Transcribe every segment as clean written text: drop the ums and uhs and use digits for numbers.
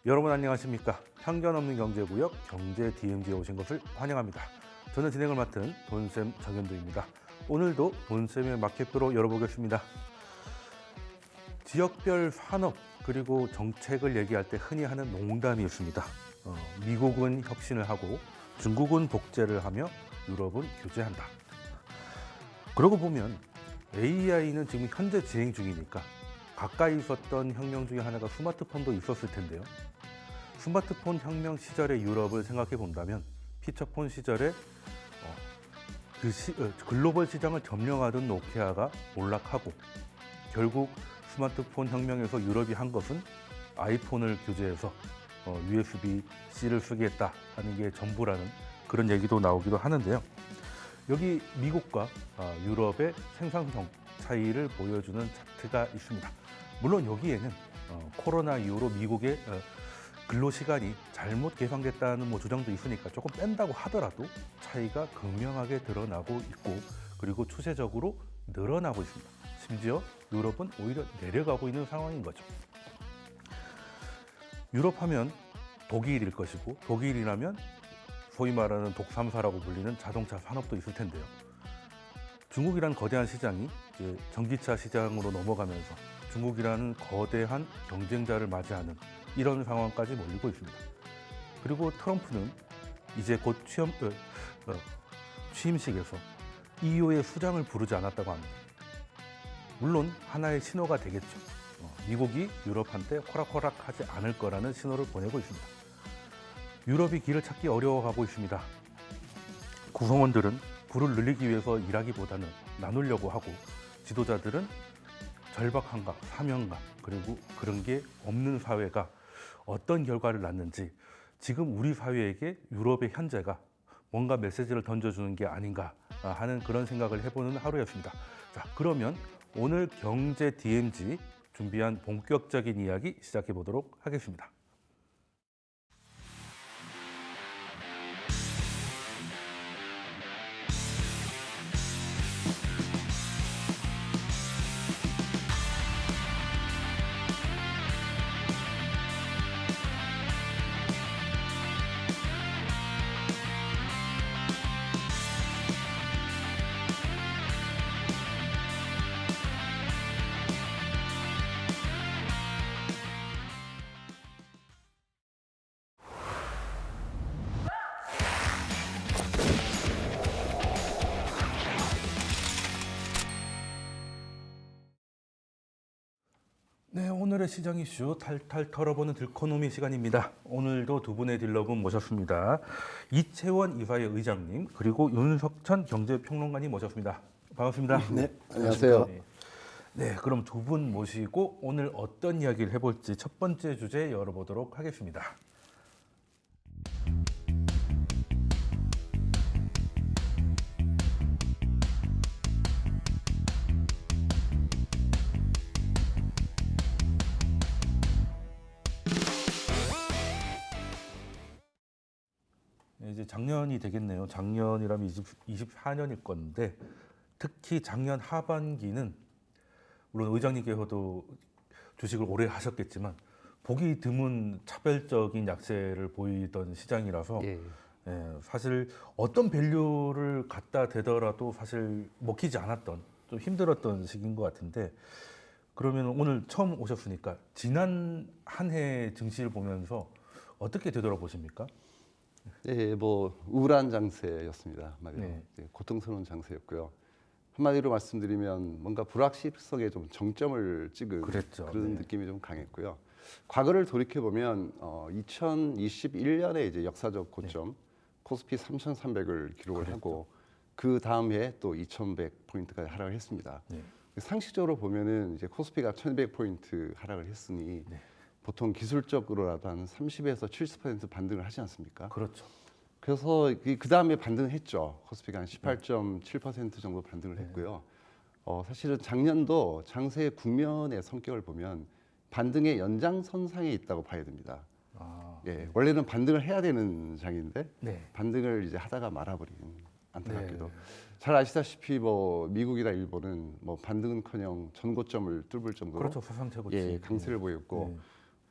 여러분 안녕하십니까? 편견 없는 경제구역 경제 DMZ에 오신 것을 환영합니다. 저는 진행을 맡은 돈쌤 정현도입니다. 오늘도 돈쌤의 마켓표로 열어보겠습니다. 지역별 산업 그리고 정책을 얘기할 때 흔히 하는 농담이 있습니다. 미국은 혁신을 하고 중국은 독재를 하며 유럽은 규제한다. 그러고 보면 AI는 지금 현재 진행 중이니까 가까이 있었던 혁명 중에 하나가 스마트폰도 있었을 텐데요. 스마트폰 혁명 시절의 유럽을 생각해 본다면 피처폰 시절에 글로벌 시장을 점령하던 노키아가 몰락하고 결국 스마트폰 혁명에서 유럽이 한 것은 아이폰을 규제해서 USB-C를 쓰겠다 하는 게 전부라는 그런 얘기도 나오기도 하는데요. 여기 미국과 유럽의 생산성 차이를 보여주는 차트가 있습니다. 물론 여기에는 코로나 이후로 미국의 근로시간이 잘못 계산됐다는 주장도 있으니까 조금 뺀다고 하더라도 차이가 극명하게 드러나고 있고 그리고 추세적으로 늘어나고 있습니다. 심지어 유럽은 오히려 내려가고 있는 상황인 거죠. 유럽 하면 독일일 것이고 독일이라면 소위 말하는 독삼사라고 불리는 자동차 산업도 있을 텐데요. 중국이라는 거대한 시장이 이제 전기차 시장으로 넘어가면서 중국이라는 거대한 경쟁자를 맞이하는 이런 상황까지 몰리고 있습니다. 그리고 트럼프는 이제 곧 취임식에서 EU의 수장을 부르지 않았다고 합니다. 물론 하나의 신호가 되겠죠. 미국이 유럽한테 호락호락하지 않을 거라는 신호를 보내고 있습니다. 유럽이 길을 찾기 어려워가고 있습니다. 구성원들은 부를 늘리기 위해서 일하기보다는 나누려고 하고 지도자들은 절박함과 사명감 그리고 그런 게 없는 사회가 어떤 결과를 낳는지 지금 우리 사회에게 유럽의 현재가 뭔가 메시지를 던져주는 게 아닌가 하는 그런 생각을 해보는 하루였습니다. 자, 그러면 오늘 경제 DMZ 준비한 본격적인 이야기 시작해 보도록 하겠습니다. 네, 오늘의 시장 이슈 탈탈 털어보는 들코노미 시간입니다. 오늘도 두 분의 딜러분 모셨습니다. 이채원 이사회 의장님 그리고 윤석천 경제평론가님 모셨습니다. 반갑습니다. 네, 안녕하세요. 네, 그럼 두 분 모시고 오늘 어떤 이야기를 해볼지 첫 번째 주제 열어보도록 하겠습니다. 이제 작년이 되겠네요. 작년이라면 24년일 건데 특히 작년 하반기는 물론 의장님께서도 주식을 오래 하셨겠지만 보기 드문 차별적인 약세를 보이던 시장이라서 사실 어떤 밸류를 갖다 대더라도 사실 먹히지 않았던 좀 힘들었던 시기인 것 같은데 그러면 오늘 처음 오셨으니까 지난 한 해 증시를 보면서 어떻게 되돌아보십니까? 네, 뭐 우울한 장세였습니다. 말이에요. 네. 고통스러운 장세였고요. 한마디로 말씀드리면 뭔가 불확실성에 좀 정점을 찍은 그랬죠. 그런 네. 느낌이 좀 강했고요. 과거를 돌이켜 보면 2021년에 이제 역사적 고점 코스피 3,300을 기록을 그랬죠. 하고 그 다음 해에 또 2,100포인트까지 하락을 했습니다. 네. 상식적으로 보면은 이제 코스피가 1,200포인트 하락을 했으니 네. 보통 기술적으로라도 한 30에서 70% 반등을 하지 않습니까? 그렇죠. 그래서 그 다음에 반등을 했죠. 코스피가 한 18.7% 정도 반등을 했고요. 사실은 작년도 장세의 국면의 성격을 보면 반등의 연장선상에 있다고 봐야 됩니다. 예, 원래는 반등을 해야 되는 장인데 네. 반등을 이제 하다가 말아버린 안타깝게도. 네. 잘 아시다시피 뭐 미국이나 일본은 뭐 반등은커녕 전고점을 뚫을 정도로 그렇죠. 사상 최고치. 예, 강세를 보였고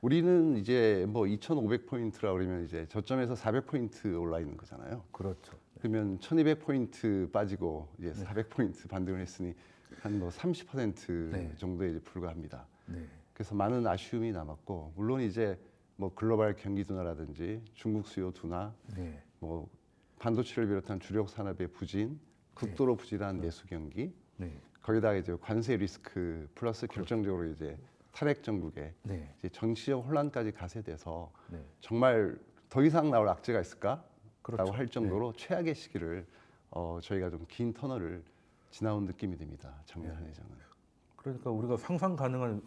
우리는 이제 뭐 2,500포인트라 그러면 이제 저점에서 400포인트 올라 있는 거잖아요. 그렇죠. 그러면 1,200포인트 빠지고 이제 400포인트 반등을 했으니 한 뭐 30% 네. 정도에 이제 불과합니다. 네. 그래서 많은 아쉬움이 남았고 물론 이제 뭐 글로벌 경기 둔화라든지 중국 수요 둔화, 네. 뭐 반도체를 비롯한 주력 산업의 부진, 극도로 부진한 내수 경기, 네. 거기다가 이제 관세 리스크 플러스 결정적으로 이제 탈핵 정국의 네. 이제 정치적 혼란까지 가세돼서 네. 정말 더 이상 나올 악재가 있을까라고 그렇죠. 할 정도로 최악의 시기를 저희가 좀 긴 터널을 지나온 느낌이 듭니다. 작년 한 해장은. 그러니까 우리가 상상 가능한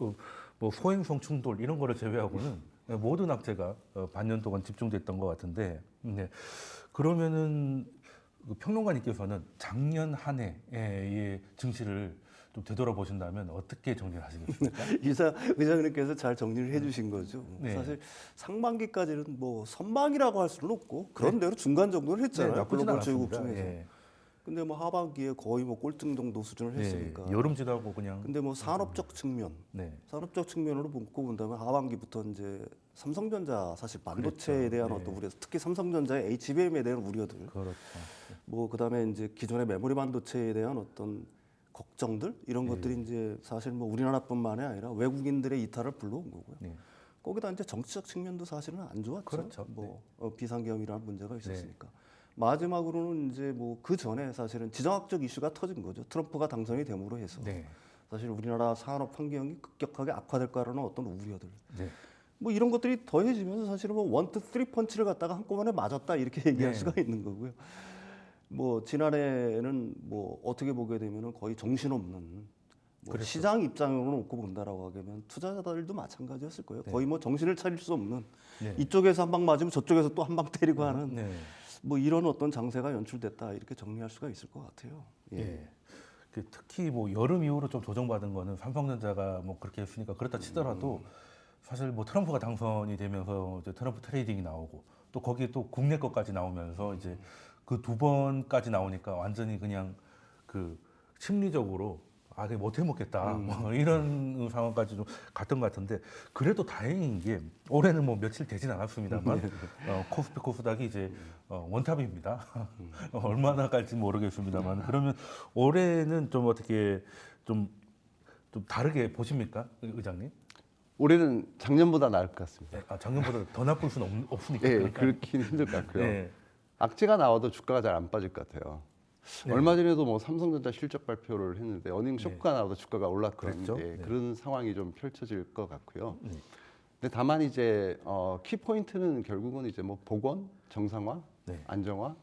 뭐 소행성 충돌 이런 거를 제외하고는 모든 악재가 반년 동안 집중됐던 것 같은데, 네. 그러면은 그 평론가님께서는 작년 한 해의 증시를 좀 되돌아보신다면 어떻게 정리를 하시겠습니까? 의장님께서 잘 정리를 해주신 거죠. 네. 사실 상반기까지는 뭐 선방이라고 할 수는 없고 그런 대로 중간 정도를 했잖아요. 나쁘진 글로벌 제국 않았습니다. 중에서. 예. 근데 뭐 하반기에 거의 뭐 꼴등 정도 수준을 했으니까. 여름 지나고 그냥. 근데 뭐 산업적 측면, 네. 산업적 측면으로 보고 본다면 하반기부터 이제 삼성전자 사실 반도체에 대한 네. 어떤 우려, 특히 삼성전자의 HBM에 대한 우려들, 그렇죠. 뭐 그다음에 이제 기존의 메모리 반도체에 대한 어떤 걱정들 이런 네. 것들이 이제 사실 뭐 우리나라뿐만이 아니라 외국인들의 이탈을 불러온 거고요. 네. 거기다 이제 정치적 측면도 사실은 안 좋았죠. 그렇죠. 뭐 비상계엄이라는 문제가 있었으니까. 마지막으로는 이제 뭐 그 전에 사실은 지정학적 이슈가 터진 거죠. 트럼프가 당선이 됨으로 해서 네. 사실 우리나라 산업 환경이 급격하게 악화될 거라는 어떤 우려들. 네. 뭐 이런 것들이 더해지면서 사실은 뭐 원투 쓰리 펀치를 갖다가 한꺼번에 맞았다 이렇게 얘기할 네. 수가 있는 거고요. 뭐 지난해는 뭐 어떻게 보게 되면은 거의 정신없는 뭐 그렇죠. 시장 입장으로 놓고 본다라고 하면 투자자들도 마찬가지였을 거예요. 네. 거의 뭐 정신을 차릴 수 없는 네. 이쪽에서 한 방 맞으면 저쪽에서 또 한 방 때리고 하는 네. 뭐 이런 어떤 장세가 연출됐다 이렇게 정리할 수가 있을 것 같아요. 예. 그 특히 뭐 여름 이후로 좀 조정받은 거는 삼성전자가 뭐 그렇게 했으니까 그렇다 치더라도 사실 뭐 트럼프가 당선이 되면서 이제 트럼프 트레이딩이 나오고 또 거기에 또 국내 것까지 나오면서 이제 그 두 번까지 나오니까 완전히 그냥 그 심리적으로 아, 그냥 못 해먹겠다 뭐 이런 상황까지 좀 갔던 것 같은데 그래도 다행인 게 올해는 뭐 며칠 되진 않았습니다만 코스피 코스닥이 이제 원탑입니다. 얼마나 갈지 모르겠습니다만 그러면 올해는 좀 어떻게 좀 다르게 보십니까, 의장님? 올해는 작년보다 나을 것 같습니다. 아, 작년보다 더 나쁠 수는 없으니까. 예, 그렇긴 힘들 것 같고요. 네. 악재가 나와도 주가가 잘 안 빠질 것 같아요. 네. 얼마 전에도 뭐 삼성전자 실적 발표를 했는데 어닝 쇼크가 나와도 주가가 올랐던 그랬죠. 네. 그런 상황이 좀 펼쳐질 것 같고요. 네. 근데 다만 이제 키 포인트는 결국은 이제 뭐 복원, 정상화, 네. 안정화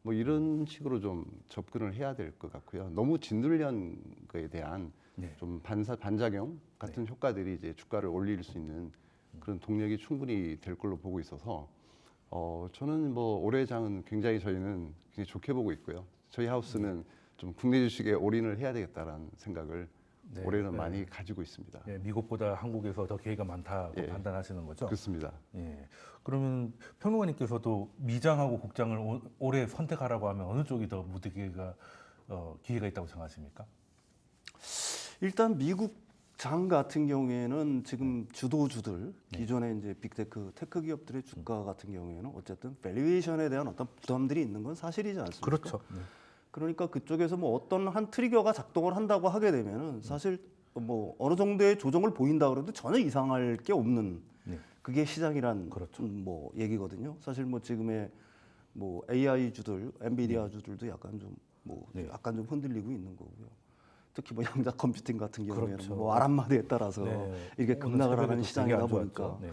뭐 이런 식으로 좀 접근을 해야 될 것 같고요. 너무 짓누르는 거에 대한 네. 좀 반작용 같은 효과들이 이제 주가를 올릴 수 있는 그런 동력이 충분히 될 걸로 보고 있어서 저는 뭐 올해 장은 굉장히 저희는 굉장히 좋게 보고 있고요. 저희 하우스는 좀 국내 주식에 올인을 해야 되겠다라는 생각을 네. 올해는 네. 많이 가지고 있습니다. 예, 미국보다 한국에서 더 기회가 많다고 예. 판단하시는 거죠? 그렇습니다. 예. 그러면 평론가님께서도 미장하고 국장을 올해 선택하라고 하면 어느 쪽이 더 무드기가 기회가 있다고 생각하십니까? 일단 미국 장 같은 경우에는 지금 주도주들 기존의 이제 빅테크 테크 기업들의 주가 같은 경우에는 어쨌든 밸류에이션에 대한 어떤 부담들이 있는 건 사실이지 않습니까? 그렇죠. 네. 그러니까 그쪽에서 뭐 어떤 한 트리거가 작동을 한다고 하게 되면은 사실 뭐 어느 정도의 조정을 보인다 그래도 전혀 이상할 게 없는 네. 그게 시장이란 그렇죠. 뭐 얘기거든요. 사실 뭐 지금의 뭐 AI 주들, 엔비디아 주들도 약간 좀 뭐 네. 약간 좀 흔들리고 있는 거고요. 특히 뭐 양자 컴퓨팅 같은 경우에는 그렇죠. 뭐 아람마디에 따라서 네. 이렇게 오늘 급락을 하는 새벽에도 시장이다 되게 안 보니까 좋았죠. 네.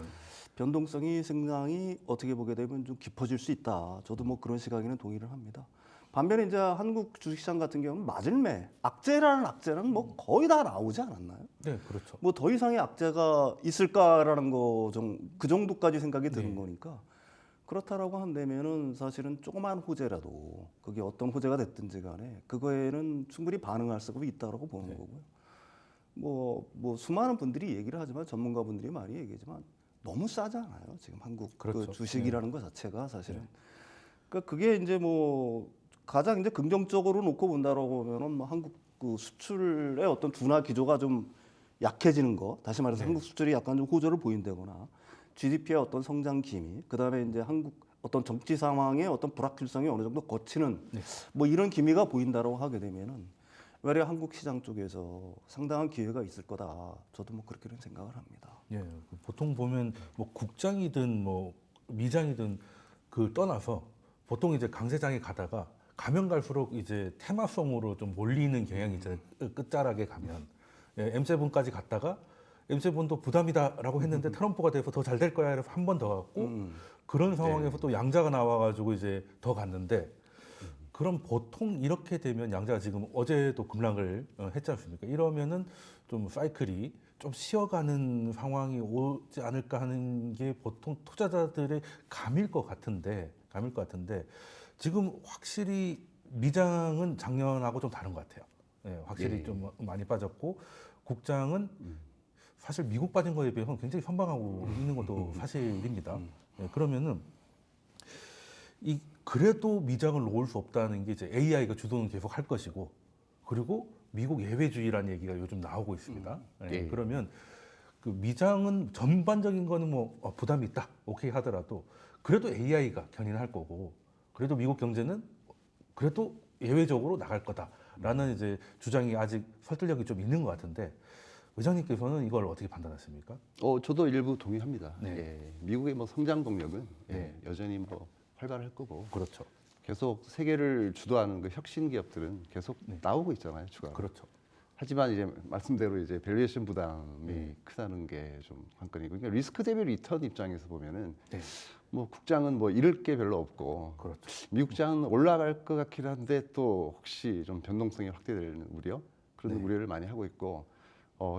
변동성이 상당히 어떻게 보게 되면 좀 깊어질 수 있다. 저도 뭐 그런 시각에는 동의를 합니다. 반면에 이제 한국 주식시장 같은 경우는 맞을매, 악재라는 악재는 뭐 거의 다 나오지 않았나요? 네, 그렇죠. 뭐 더 이상의 악재가 있을까라는 거 그 정도까지 생각이 드는 네. 거니까 그렇다라고 한다면은 사실은 조그만 호재라도 그게 어떤 호재가 됐든지 간에 그거에는 충분히 반응할 수가 있다라고 보는 네. 거고요. 뭐 수많은 분들이 얘기를 하지만 전문가분들이 많이 얘기하지만 너무 싸잖아요. 지금 한국 그렇죠. 그 주식이라는 것 자체가 사실은. 그러니까 그게 이제 뭐 가장 이제 긍정적으로 놓고 본다라고 하면은 뭐 한국 그 수출의 어떤 둔화 기조가 좀 약해지는 거, 다시 말해서 네. 한국 수출이 약간 좀 호조를 보인다거나 GDP의 어떤 성장 기미, 그다음에 이제 한국 어떤 정치 상황의 어떤 불확실성이 어느 정도 거치는 네. 뭐 이런 기미가 보인다고 하게 되면은 외래 한국 시장 쪽에서 상당한 기회가 있을 거다. 저도 뭐 그렇게는 생각을 합니다. 예, 보통 보면 뭐 국장이든 뭐 미장이든 그 떠나서 보통 이제 강세장에 가다가 가면 갈수록 이제 테마성으로 좀 몰리는 경향이 있잖아요. 끝자락에 가면 예, M7까지 갔다가 M7도 부담이다라고 했는데 트럼프가 돼서 더 잘 될 거야 이래서 한 번 더 갔고 그런 상황에서 또 양자가 나와가지고 이제 더 갔는데 그럼 보통 이렇게 되면 양자가 지금 어제도 급락을 했지 않습니까? 이러면은 좀 사이클이 좀 쉬어가는 상황이 오지 않을까 하는 게 보통 투자자들의 감일 것 같은데 지금 확실히 미장은 작년하고 좀 다른 것 같아요. 예, 확실히 예. 좀 많이 빠졌고 국장은 사실 미국 빠진 거에 비해서는 굉장히 선방하고 있는 것도 사실입니다. 예, 그러면은 이 그래도 미장을 놓을 수 없다는 게 이제 AI가 주도는 계속 할 것이고 그리고 미국 예외주의라는 얘기가 요즘 나오고 있습니다. 예, 예. 그러면 그 미장은 전반적인 거는 뭐 부담이 있다 오케이 하더라도 그래도 AI가 견인할 거고 그래도 미국 경제는 그래도 예외적으로 나갈 거다라는 이제 주장이 아직 설득력이 좀 있는 것 같은데 의장님께서는 이걸 어떻게 판단하십니까? 저도 일부 동의합니다. 네. 예, 미국의 뭐 성장 동력은 네. 여전히 뭐 활발할 거고 그렇죠. 계속 세계를 주도하는 그 혁신 기업들은 계속 네. 나오고 있잖아요, 추가. 그렇죠. 하지만 이제 말씀대로 이제 밸류에이션 부담이 크다는 게 좀 관건이고, 그러니까 리스크 대비 리턴 입장에서 보면은 네. 뭐 국장은 뭐 잃을 게 별로 없고 그렇죠. 미국장은 올라갈 것 같긴 한데 또 혹시 좀 변동성이 확대되는 우려 그런 네. 우려를 많이 하고 있고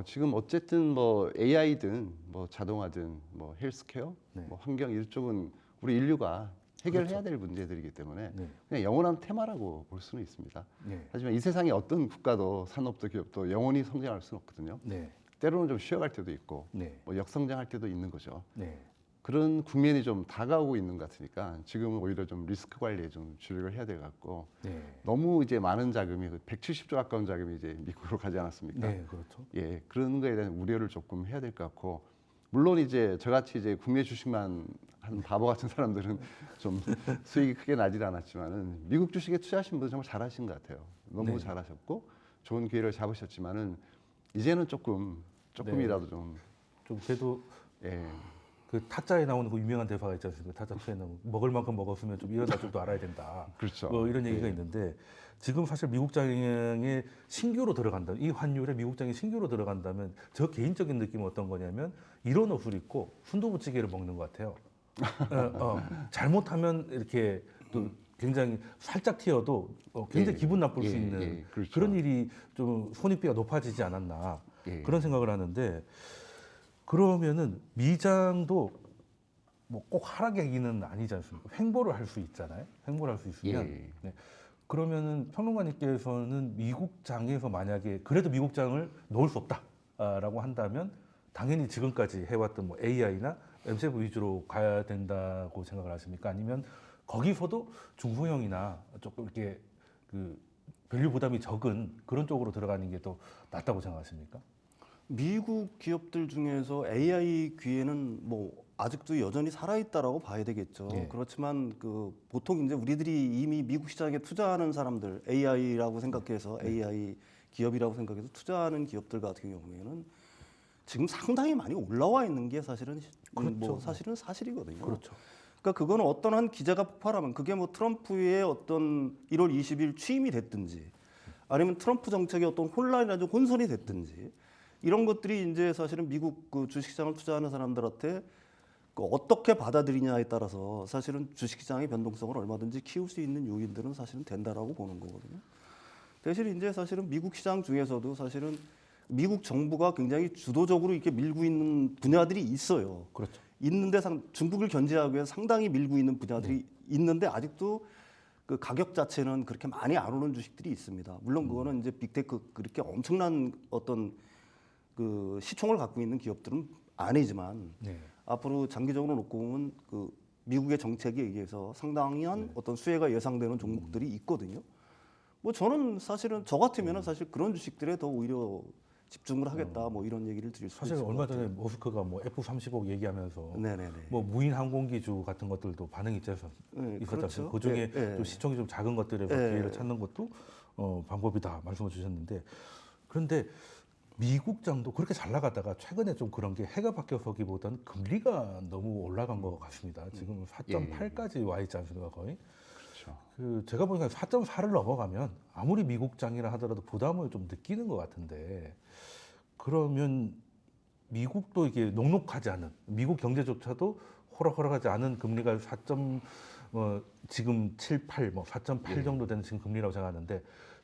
지금 어쨌든 뭐 AI든 뭐 자동화든 뭐 헬스케어 네. 뭐 환경 이쪽은 우리 인류가 해결해야 될 문제들이기 때문에 네. 그냥 영원한 테마라고 볼 수는 있습니다. 네. 하지만 이 세상에 어떤 국가도 산업도 기업도 영원히 성장할 수는 없거든요. 네. 때로는 좀 쉬어갈 때도 있고 네. 뭐 역성장할 때도 있는 거죠. 네. 그런 국면이 좀 다가오고 있는 것 같으니까 지금은 오히려 좀 리스크 관리에 좀 주력을 해야 될 것 같고 네. 너무 이제 많은 자금이 170조 가까운 자금이 이제 미국으로 가지 않았습니까? 네. 그렇죠. 예, 그런 거에 대한 우려를 조금 해야 될 것 같고 물론 이제 저같이 이제 국내 주식만 하는 바보 같은 사람들은 좀 수익이 크게 나질 않았지만은 미국 주식에 투자하신 분들 정말 잘하신 것 같아요. 너무 네. 잘하셨고 좋은 기회를 잡으셨지만은 이제는 조금이라도 좀 좀 그래도 예. 그 타짜에 나오는 그 유명한 대사가 있지 않습니까? 타짜 투에 나오는 먹을 만큼 먹었으면 좀 이러다 좀도 알아야 된다. 그렇죠. 뭐 이런 얘기가 예. 있는데 지금 사실 미국장에 신규로 들어간다. 이 환율에 미국장이 신규로 들어간다면 저 개인적인 느낌은 어떤 거냐면 이런 옷을 입고 순두부찌개를 먹는 것 같아요. 잘못하면 이렇게 또 굉장히 살짝 튀어도 굉장히 예. 기분 나쁠 예, 수 있는 예, 그렇죠. 그런 일이 좀 손익비가 높아지지 않았나 예. 그런 생각을 하는데 그러면은 미장도 뭐 꼭 하락 얘기는 아니지 않습니까? 횡보를 할 수 있잖아요. 횡보를 할 수 있으면 예. 네. 그러면은 평론가님께서는 미국장에서 만약에 그래도 미국장을 놓을 수 없다라고 한다면 당연히 지금까지 해왔던 뭐 AI나 M7 위주로 가야 된다고 생각을 하십니까? 아니면 거기서도 중소형이나 조금 이렇게 그 밸류 부담이 적은 그런 쪽으로 들어가는 게 더 낫다고 생각하십니까? 미국 기업들 중에서 AI 기회는 뭐 아직도 여전히 살아있다라고 봐야 되겠죠. 예. 그렇지만 그 보통 이제 우리들이 이미 미국 시장에 투자하는 사람들 AI라고 생각해서 AI 기업이라고 생각해서 투자하는 기업들 같은 경우에는 지금 상당히 많이 올라와 있는 게 사실은 그렇죠. 뭐 사실은 사실이거든요. 그렇죠. 그러니까 그거는 어떤 한 기자가 폭발하면 그게 뭐 트럼프의 어떤 1월 20일 취임이 됐든지 아니면 트럼프 정책의 어떤 혼란이라든지 혼선이 됐든지 이런 것들이 이제 사실은 미국 그 주식시장을 투자하는 사람들한테 그 어떻게 받아들이냐에 따라서 사실은 주식시장의 변동성을 얼마든지 키울 수 있는 요인들은 사실은 된다라고 보는 거거든요. 대신 이제 사실은 미국 시장 중에서도 사실은 미국 정부가 굉장히 주도적으로 이렇게 밀고 있는 분야들이 있어요. 그렇죠. 있는데 중국을 견제하기 위해서 상당히 밀고 있는 분야들이 있는데 아직도 그 가격 자체는 그렇게 많이 안 오르는 주식들이 있습니다. 물론 그거는 이제 빅테크 그렇게 엄청난 어떤 그 시총을 갖고 있는 기업들은 아니지만 네. 앞으로 장기적으로 놓고 보면 그 미국의 정책에 의해서 상당한 어떤 수혜가 예상되는 종목들이 있거든요. 뭐 저는 사실은 저 같으면은 사실 그런 주식들에 더 오히려 집중을 하겠다 뭐 이런 얘기를 드릴 수 사실 있을 것 얼마 전에 같아요. 머스크가 뭐 F-35 얘기하면서 네네네. 뭐 무인 항공기주 같은 것들도 반응이 있었지 그렇죠. 않습니까? 그 중에 예, 예. 좀 시총이 좀 작은 것들에서 예. 기회를 찾는 것도 방법이다 말씀을 주셨는데, 그런데 미국장도 그렇게 잘 나가다가 최근에 좀 그런 게 해가 바뀌어서기보다는 금리가 너무 올라간 것 같습니다. 지금 4.8까지 와 있지 않습니까, 거의? 그렇죠. 그 제가 보니까 4.4를 넘어가면 아무리 미국장이라 하더라도 부담을 좀 느끼는 것 같은데, 그러면 미국도 이게 녹록하지 않은, 미국 경제조차도 호락호락하지 않은 금리가 지금 7, 8, 뭐 4.8 정도 되는 지금 금리라고 생각하는데,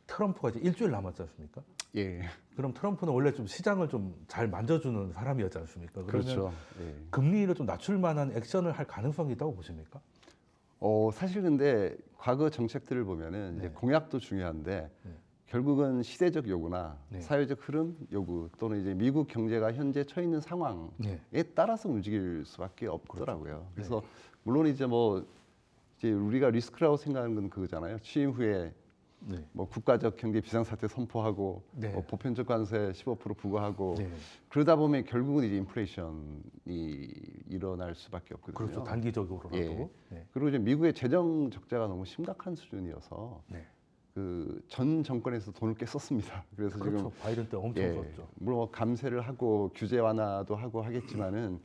트럼프가 이제 일주일 남았지 않습니까? 예, 그럼 트럼프는 원래 좀 시장을 좀 잘 만져주는 사람이었지 않습니까? 그러면 그렇죠. 예. 금리를 좀 낮출 만한 액션을 할 가능성이 있다고 보십니까? 사실 근데 과거 정책들을 보면은 이제 네. 공약도 중요한데 네. 결국은 시대적 요구나 네. 사회적 흐름 요구 또는 이제 미국 경제가 현재 처해 있는 상황에 네. 따라서 움직일 수밖에 없더라고요. 그렇죠. 그래서 물론 이제 뭐 이제 우리가 리스크라고 생각하는 건 그거잖아요. 취임 후에 네. 뭐 국가적 경제 비상사태 선포하고 네. 뭐 보편적 관세 15% 부과하고 네. 그러다 보면 결국은 이제 인플레이션이 일어날 수밖에 없거든요. 그렇죠. 단기적으로라도. 예. 네. 그리고 이제 미국의 재정 적자가 너무 심각한 수준이어서 네. 그 전 정권에서 돈을 꽤 썼습니다. 그래서 그렇죠. 지금 바이든 때 엄청 썼죠. 물론 뭐 감세를 하고 규제 완화도 하고 하겠지만은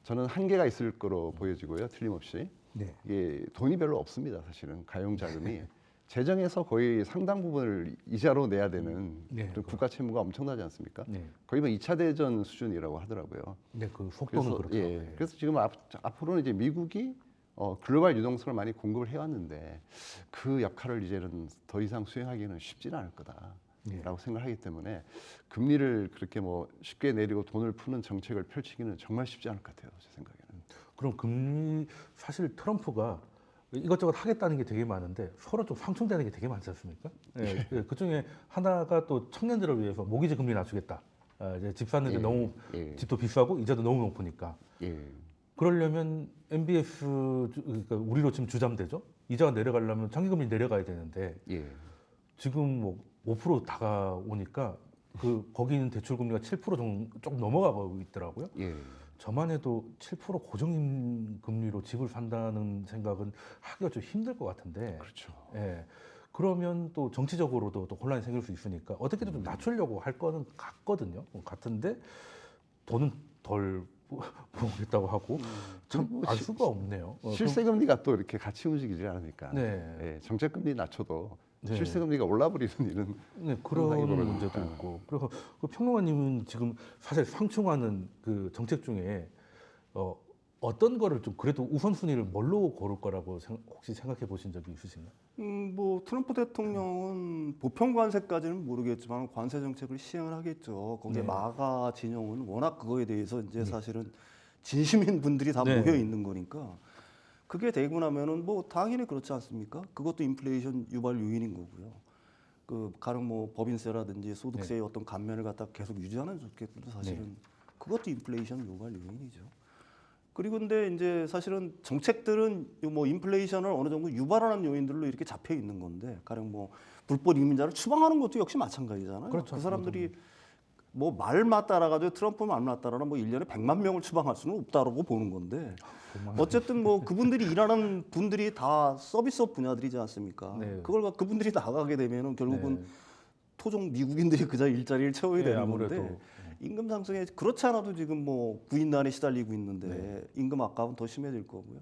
저는 한계가 있을 거로 보여지고요. 틀림없이 네. 이게 돈이 별로 없습니다. 사실은 가용 자금이 재정에서 거의 상당 부분을 이자로 내야 되는 네, 그 국가 채무가 엄청나지 않습니까? 네. 거의 뭐 2차 대전 수준이라고 하더라고요. 네, 그 속도는 그래서 그렇죠. 예, 네. 그래서 지금 앞으로는 이제 미국이 글로벌 유동성을 많이 공급을 해왔는데 그 역할을 이제는 더 이상 수행하기는 쉽지는 않을 거다라고 네. 생각하기 때문에 금리를 그렇게 뭐 쉽게 내리고 돈을 푸는 정책을 펼치기는 정말 쉽지 않을 것 같아요, 제 생각에는. 그럼 금리, 사실 트럼프가 이것저것 하겠다는 게 되게 많은데 서로 좀 상충되는 게 되게 많지 않습니까? 예, 그 중에 하나가 또 청년들을 위해서 모기지 금리 낮추겠다. 이제 집 사는 게 너무 예, 집도 비싸고 이자도 너무 높으니까. 예, 그러려면 MBS 그러니까 우리로 지금 주잠대죠. 이자가 내려가려면 장기금리 내려가야 되는데 예, 지금 뭐 5% 다가오니까 그 거기 있는 대출 금리가 7% 정도 조금 넘어가고 있더라고요. 예. 저만 해도 7% 고정인 금리로 집을 산다는 생각은 하기가 좀 힘들 것 같은데. 그렇죠. 예. 그러면 또 정치적으로도 또 혼란이 생길 수 있으니까 어떻게든 좀 낮추려고 할 거는 같거든요. 같은데 돈은 덜 모으겠다고 하고 참 알 수가 없네요. 실세 금리가 또 이렇게 같이 움직이지 않으니까. 네. 예, 정책 금리 낮춰도 네. 실세 금리가 올라버리는 일은 네, 그런 상당히 벌어집니다. 문제도 있고. 그래서 그 평론가님은 지금 사실 상충하는 그 정책 중에 어떤 거를 좀 그래도 우선순위를 뭘로 고를 거라고 혹시 생각해 보신 적이 있으신가요? 뭐 트럼프 대통령은 보편 관세까지는 모르겠지만 관세 정책을 시행을 하겠죠. 거기에 네. 마가 진영은 워낙 그거에 대해서 이제 사실은 진심인 분들이 다 네. 모여 있는 거니까 그게 되고 나면은 뭐 당연히 그렇지 않습니까? 그것도 인플레이션 유발 요인인 거고요. 그 가령 뭐 법인세라든지 소득세의 어떤 감면을 갖다 계속 유지하는 정책도 사실은 그것도 인플레이션 유발 요인이죠. 그리고 근데 이제 사실은 정책들은 뭐 인플레이션을 어느 정도 유발하는 요인들로 이렇게 잡혀 있는 건데 가령 뭐 불법 이민자를 추방하는 것도 역시 마찬가지잖아요. 그렇죠. 그 사람들이 뭐 말만 따라가지고 트럼프 말만 따라라 뭐 1년에 100만 명을 추방할 수는 없다라고 보는 건데 어쨌든 뭐 그분들이 일하는 분들이 다 서비스업 분야들이지 않습니까? 네. 그분들이 나가게 되면은 결국은 네. 토종 미국인들이 그저 일자리를 채워야 네, 되는 아무래도. 건데 임금 상승에 그렇지 않아도 지금 뭐 구인난에 시달리고 있는데 네. 임금 악화는 더 심해질 거고요.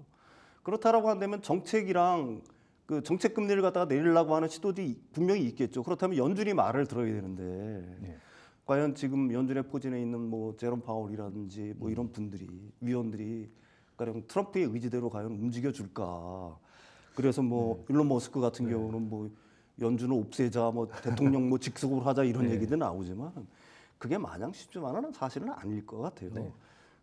그렇다라고 한다면 정책이랑 그 정책 금리를 갖다가 내리려고 하는 시도도 분명히 있겠죠. 그렇다면 연준이 말을 들어야 되는데 네. 과연 지금 연준의 포진에 있는 뭐 제롬 파월이라든지 뭐 이런 분들이 위원들이 가령 트럼프의 의지대로 과연 움직여 줄까? 그래서 뭐 일론 머스크 같은 경우는 뭐 연준을 없애자, 뭐 대통령 뭐 직속으로 하자 이런 네. 얘기도 나오지만 그게 마냥 쉽지만은 사실은 아닐 것 같아요. 네.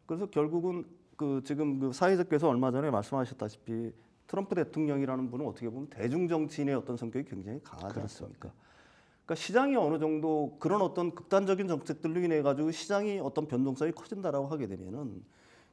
그래서 결국은 그 지금 그 사회자께서 얼마 전에 말씀하셨다시피 트럼프 대통령이라는 분은 어떻게 보면 대중 정치인의 어떤 성격이 굉장히 강하지 그렇죠. 않습니까? 그러니까 시장이 어느 정도 그런 어떤 극단적인 정책들로 인해 가지고 시장이 어떤 변동성이 커진다라고 하게 되면은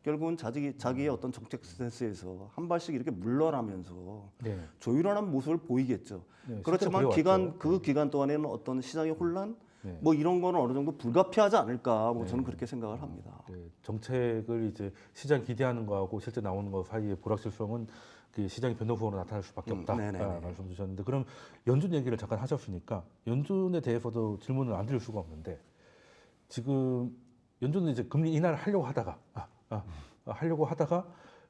결국은 자기의 어떤 정책 스탠스에서 한 발씩 이렇게 물러나면서 네. 조율하는 모습을 보이겠죠. 네, 그렇지만 실제로 보여왔죠. 기간 동안에는 어떤 시장의 혼란, 네. 뭐 이런 거는 어느 정도 불가피하지 않을까 뭐 저는 그렇게 생각을 합니다. 네, 정책을 이제 시장 기대하는 거하고 실제 나오는 거 사이의 불확실성은 그 시장의 변동성으로 나타날 수밖에 없다 네네네. 말씀 주셨는데 그럼 연준 얘기를 잠깐 하셨으니까 연준에 대해서도 질문을 안 드릴 수가 없는데 지금 연준은 이제 금리 인하를 하려고 하다가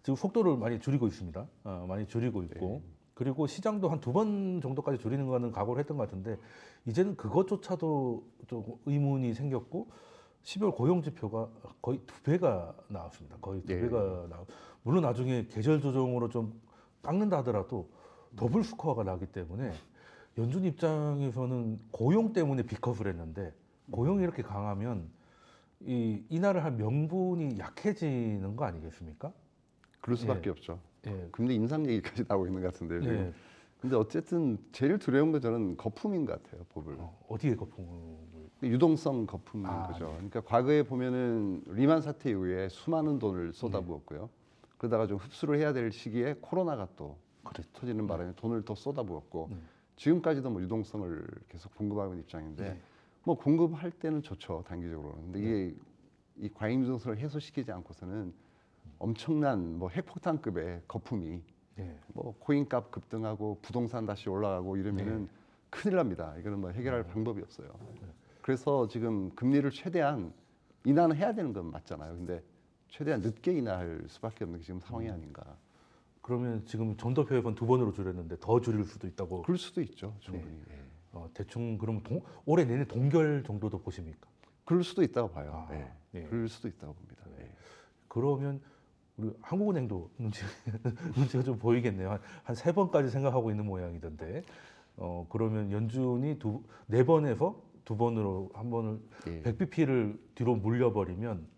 지금 속도를 많이 줄이고 있습니다. 많이 줄이고 있고 그리고 시장도 한 2번 정도까지 줄이는 거는 각오를 했던 것 같은데 이제는 그것조차도 좀 의문이 생겼고 12월 고용 지표가 거의 2배가 나왔습니다. 거의 2배가 물론 나중에 계절 조정으로 좀 깎는다 하더라도 더블 스코어가 나기 때문에 연준 입장에서는 고용 때문에 비컷을 했는데 고용이 이렇게 강하면 이 인하를 할 명분이 약해지는 거 아니겠습니까? 그럴 수밖에 없죠. 예. 금리 인상 얘기까지 나오고 있는 것 같은데요. 지금. 네. 근데 어쨌든 제일 두려운 건 저는 거품인 것 같아요. 법을. 어디에 거품을 유동성 거품인 아, 거죠. 그러니까 과거에 보면은 리만 사태 이후에 수많은 돈을 쏟아부었고요. 그러다가 좀 흡수를 해야 될 시기에 코로나가 또 터지는 바람에 돈을 더 쏟아부었고 지금까지도 뭐 유동성을 계속 공급하는 입장인데 뭐 공급할 때는 좋죠 단기적으로는. 근데 이게 이 과잉 유동성을 해소시키지 않고서는 엄청난 뭐 핵폭탄급의 거품이 뭐 코인값 급등하고 부동산 다시 올라가고 이러면은 큰일 납니다. 이거는 뭐 해결할 방법이 없어요. 그래서 지금 금리를 최대한 인하는 해야 되는 건 맞잖아요. 근데 최대한 늦게 인하할 수밖에 없는 게 지금 상황이 아닌가. 그러면 지금 전도표에선 2번으로 줄였는데 더 줄일 수도 있다고. 그럴 수도 있죠. 충분히. 대충 그럼 올해 내내 동결 정도도 보십니까? 그럴 수도 있다고 봐요. 예. 그럴 수도 있다고 봅니다. 그러면 우리 한국은행도 눈치가 좀 보이겠네요. 한 3번까지 생각하고 있는 모양이던데. 그러면 연준이 4번에서 2번으로 한 번을 100bp를 뒤로 물려버리면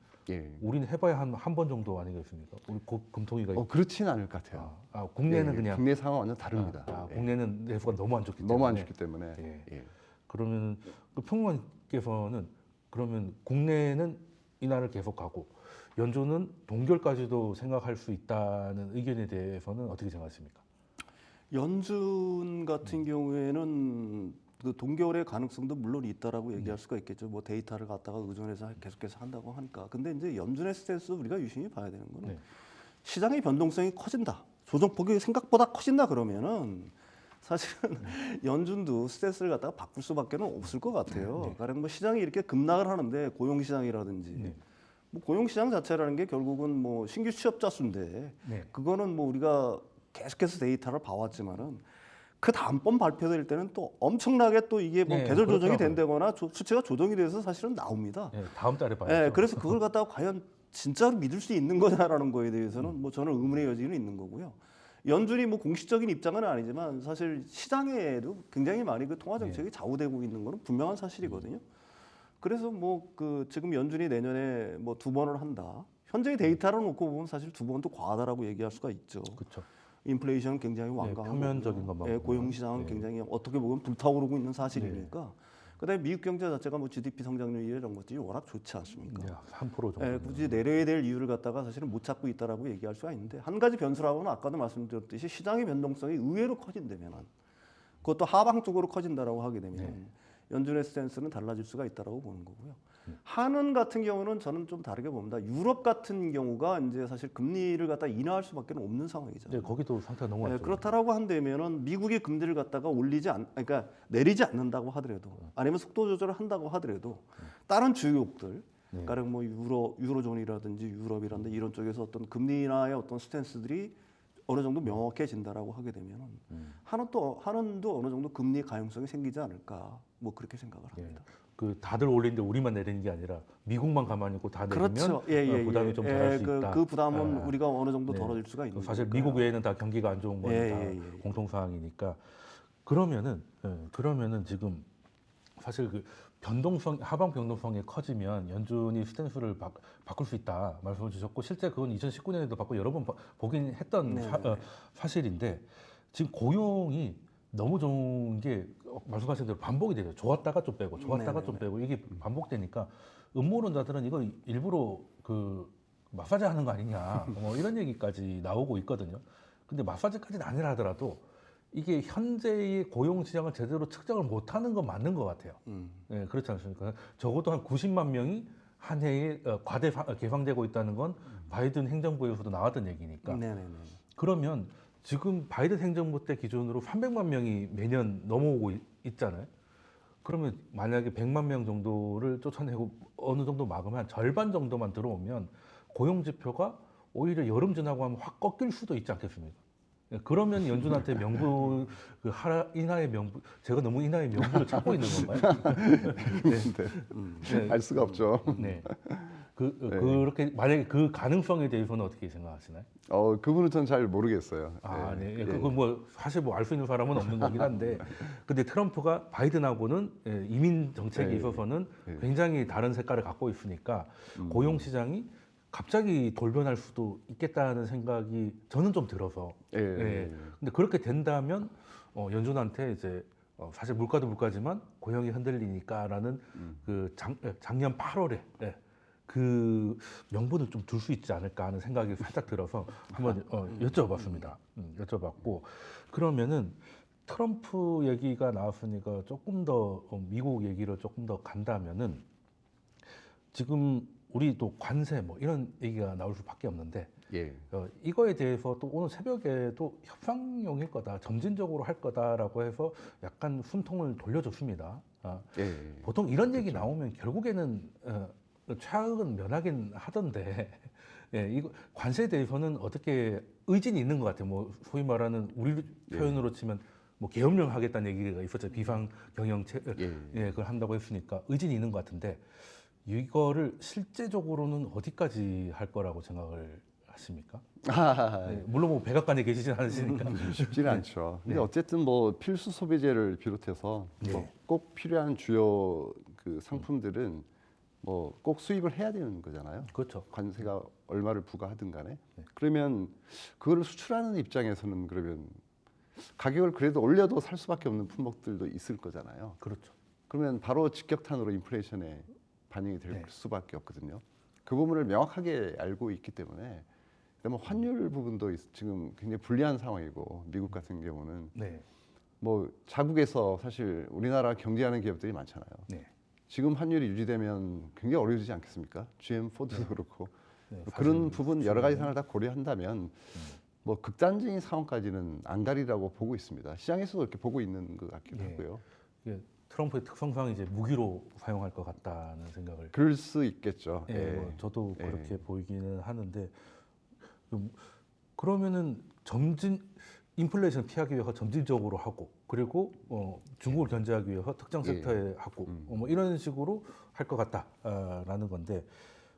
우리는 해봐야 한 번 정도 아니겠습니까? 우리 금통위가 그렇지는 않을 것 같아요. 국내는 그냥 국내 상황 완전 다릅니다. 국내는 내수가 너무 안 좋기 때문에. 너무 안 좋기 때문에. 그러면 그 평론가께서는 그러면 국내는 인하를 계속하고 연준은 동결까지도 생각할 수 있다는 의견에 대해서는 어떻게 생각하십니까? 연준 같은 경우에는 그 동결의 가능성도 물론 있다라고 얘기할 수가 있겠죠. 뭐 데이터를 갖다가 의존해서 계속해서 한다고 하니까. 근데 이제 연준의 스탠스 우리가 유심히 봐야 되는 거는 시장의 변동성이 커진다. 조정폭이 생각보다 커진다 그러면은 사실은 연준도 스탠스를 갖다가 바꿀 수밖에 없을 것 같아요. 가령 뭐 시장이 이렇게 급락을 하는데 고용 시장이라든지 뭐 고용 시장 자체라는 게 결국은 뭐 신규 취업자 수인데 그거는 뭐 우리가 계속해서 데이터를 봐왔지만은 그 다음번 발표될 때는 또 엄청나게 또 이게 뭐 계절 조정이 된다거나 수치가 조정이 돼서 사실은 나옵니다. 다음 달에 봐야죠. 그래서 그걸 갖다가 과연 진짜로 믿을 수 있는 거냐라는 거에 대해서는 뭐 저는 의문의 여지는 있는 거고요. 연준이 뭐 공식적인 입장은 아니지만 사실 시장에도 굉장히 많이 그 통화 정책이 좌우되고 있는 거는 분명한 사실이거든요. 그래서 뭐 그 지금 연준이 내년에 뭐 2번을 한다. 현재의 데이터를 놓고 보면 사실 2번도 과하다라고 얘기할 수가 있죠. 그렇죠. 인플레이션은 굉장히 완강하고 표면적인 것만 고용 시장은 굉장히 어떻게 보면 불타오르고 있는 사실이니까. 그다음에 미국 경제 자체가 뭐 GDP 성장률 이런 것들이 워낙 좋지 않습니까? 3% 정도. 굳이 내려야 될 이유를 갖다가 사실은 못 찾고 있다라고 얘기할 수가 있는데 한 가지 변수라고는 아까도 말씀드렸듯이 시장의 변동성이 의외로 커진다면 그것도 하방 쪽으로 커진다라고 하게 되면 연준의 스탠스는 달라질 수가 있다라고 보는 거고요. 한은 같은 경우는 저는 좀 다르게 봅니다. 유럽 같은 경우가 이제 사실 금리를 갖다 인하할 수밖에 없는 상황이잖아요. 거기도 상태가 너무 안 좋아요. 그렇다라고 한다면은 미국이 금리를 갖다가 그러니까 내리지 않는다고 하더라도 아니면 속도 조절을 한다고 하더라도 다른 주요국들, 가령 뭐 유로존이라든지 유럽이라든지 이런 쪽에서 어떤 금리 인하의 어떤 스탠스들이 어느 정도 명확해진다라고 하게 되면 한은도 어느 정도 금리 가용성이 생기지 않을까 뭐 그렇게 생각을 합니다. 그 다들 올리는데 우리만 내리는 게 아니라 미국만 가만히 있고 다 내리면 부담이 좀 덜할 수 있다. 그 부담은 우리가 어느 정도 덜어질 수가 있는 사실 거니까요. 미국 외에는 다 경기가 안 좋은 건 다 공통 사항이니까 그러면은 지금 사실 그 하방 변동성이 커지면 연준이 스탠스를 바꿀 수 있다 말씀을 주셨고 실제 그건 2019년에도 바꾸고 여러 번 보긴 했던 사실인데 지금 고용이 너무 좋은 게 말씀하신 대로 반복이 되죠. 좋았다가 좀 빼고 좋았다가 좀 빼고 이게 반복되니까 음모론자들은 이거 일부러 그 마사지 하는 거 아니냐 뭐 이런 얘기까지 나오고 있거든요. 근데 마사지까지는 아니라 하더라도 이게 현재의 고용 시장을 제대로 측정을 못하는 건 맞는 것 같아요. 예, 그렇지 않습니까? 적어도 한 90만 명이 한 해에 개방되고 있다는 건 바이든 행정부에서도 나왔던 얘기니까. 네네네. 그러면 지금 바이든 행정부 때 기준으로 300만 명이 매년 넘어오고 있잖아요. 그러면 만약에 100만 명 정도를 쫓아내고 어느 정도 막으면 절반 정도만 들어오면 고용 지표가 오히려 여름 지나고 하면 확 꺾일 수도 있지 않겠습니까? 예, 그러면 연준한테 명분 인하의 명분 제가 너무 인하의 명분을 찾고 있는 건가요? 네. 알 수가 없죠. 네. 그렇게 만약에 그 가능성에 대해서는 어떻게 생각하시나요? 그분은 전 잘 모르겠어요. 아, 예. 네. 그거 뭐 사실 뭐 알 수 있는 사람은 없는 거긴 한데, 근데 트럼프가 바이든하고는 이민 정책에 있어서는 굉장히 다른 색깔을 갖고 있으니까 고용 시장이 갑자기 돌변할 수도 있겠다는 생각이 저는 좀 들어서. 예. 예. 근데 그렇게 된다면 연준한테 이제 사실 물가도 물가지만 고용이 흔들리니까라는 그 작년 8월에 그 명분을 좀 둘 수 있지 않을까 하는 생각이 살짝 들어서 한번 여쭤봤습니다. 여쭤봤고 그러면은 트럼프 얘기가 나왔으니까 조금 더 미국 얘기를 조금 더 간다면은 지금 우리 또 관세 뭐 이런 얘기가 나올 수밖에 없는데 예. 이거에 대해서 또 오늘 새벽에도 협상용일 거다, 점진적으로 할 거다라고 해서 약간 숨통을 돌려줬습니다. 예. 보통 이런 얘기 나오면 결국에는 최악은 면하긴 하던데, 예, 이거 관세에 대해서는 어떻게 의진이 있는 것 같아요. 뭐 소위 말하는 우리 표현으로 치면 뭐 계엄령 하겠다는 얘기가 있었죠. 비상 경영체, 예, 그걸 한다고 했으니까 의진이 있는 것 같은데 이거를 실제적으로는 어디까지 할 거라고 생각을 하십니까? 네, 물론 뭐 백악관에 계시진 않으시니까 쉽지는 않죠. 근데 네. 어쨌든 뭐 필수 소비재를 비롯해서 네. 뭐꼭 필요한 주요 그 상품들은 뭐 꼭 수입을 해야 되는 거잖아요. 그렇죠. 관세가 얼마를 부과하든 간에. 네. 그러면 그거를 수출하는 입장에서는 그러면 가격을 그래도 올려도 살 수밖에 없는 품목들도 있을 거잖아요. 그렇죠. 그러면 바로 직격탄으로 인플레이션에 반영이 될 네. 수밖에 없거든요. 그 부분을 명확하게 알고 있기 때문에 뭐 환율 부분도 지금 굉장히 불리한 상황이고 미국 같은 경우는 네. 뭐 자국에서 사실 우리나라 경제하는 기업들이 많잖아요. 네. 지금 환율이 유지되면 굉장히 어려워지지 않겠습니까? GM, 포드도 그렇고 네, 그런 사실 부분 여러 가지 상황을 다 고려한다면 뭐 극단적인 상황까지는 안 가리라고 보고 있습니다. 시장에서도 이렇게 보고 있는 것 같기도 네. 하고요. 이게 트럼프의 특성상 이제 무기로 사용할 것 같다는 생각을. 그럴 수 있겠죠. 예, 예. 뭐 저도 예. 그렇게 보이기는 하는데 그러면은 인플레이션 피하기 위해서 점진적으로 하고 그리고 중국을 견제하기 위해서 특정 섹터에 하고 뭐 이런 식으로 할 것 같다라는 건데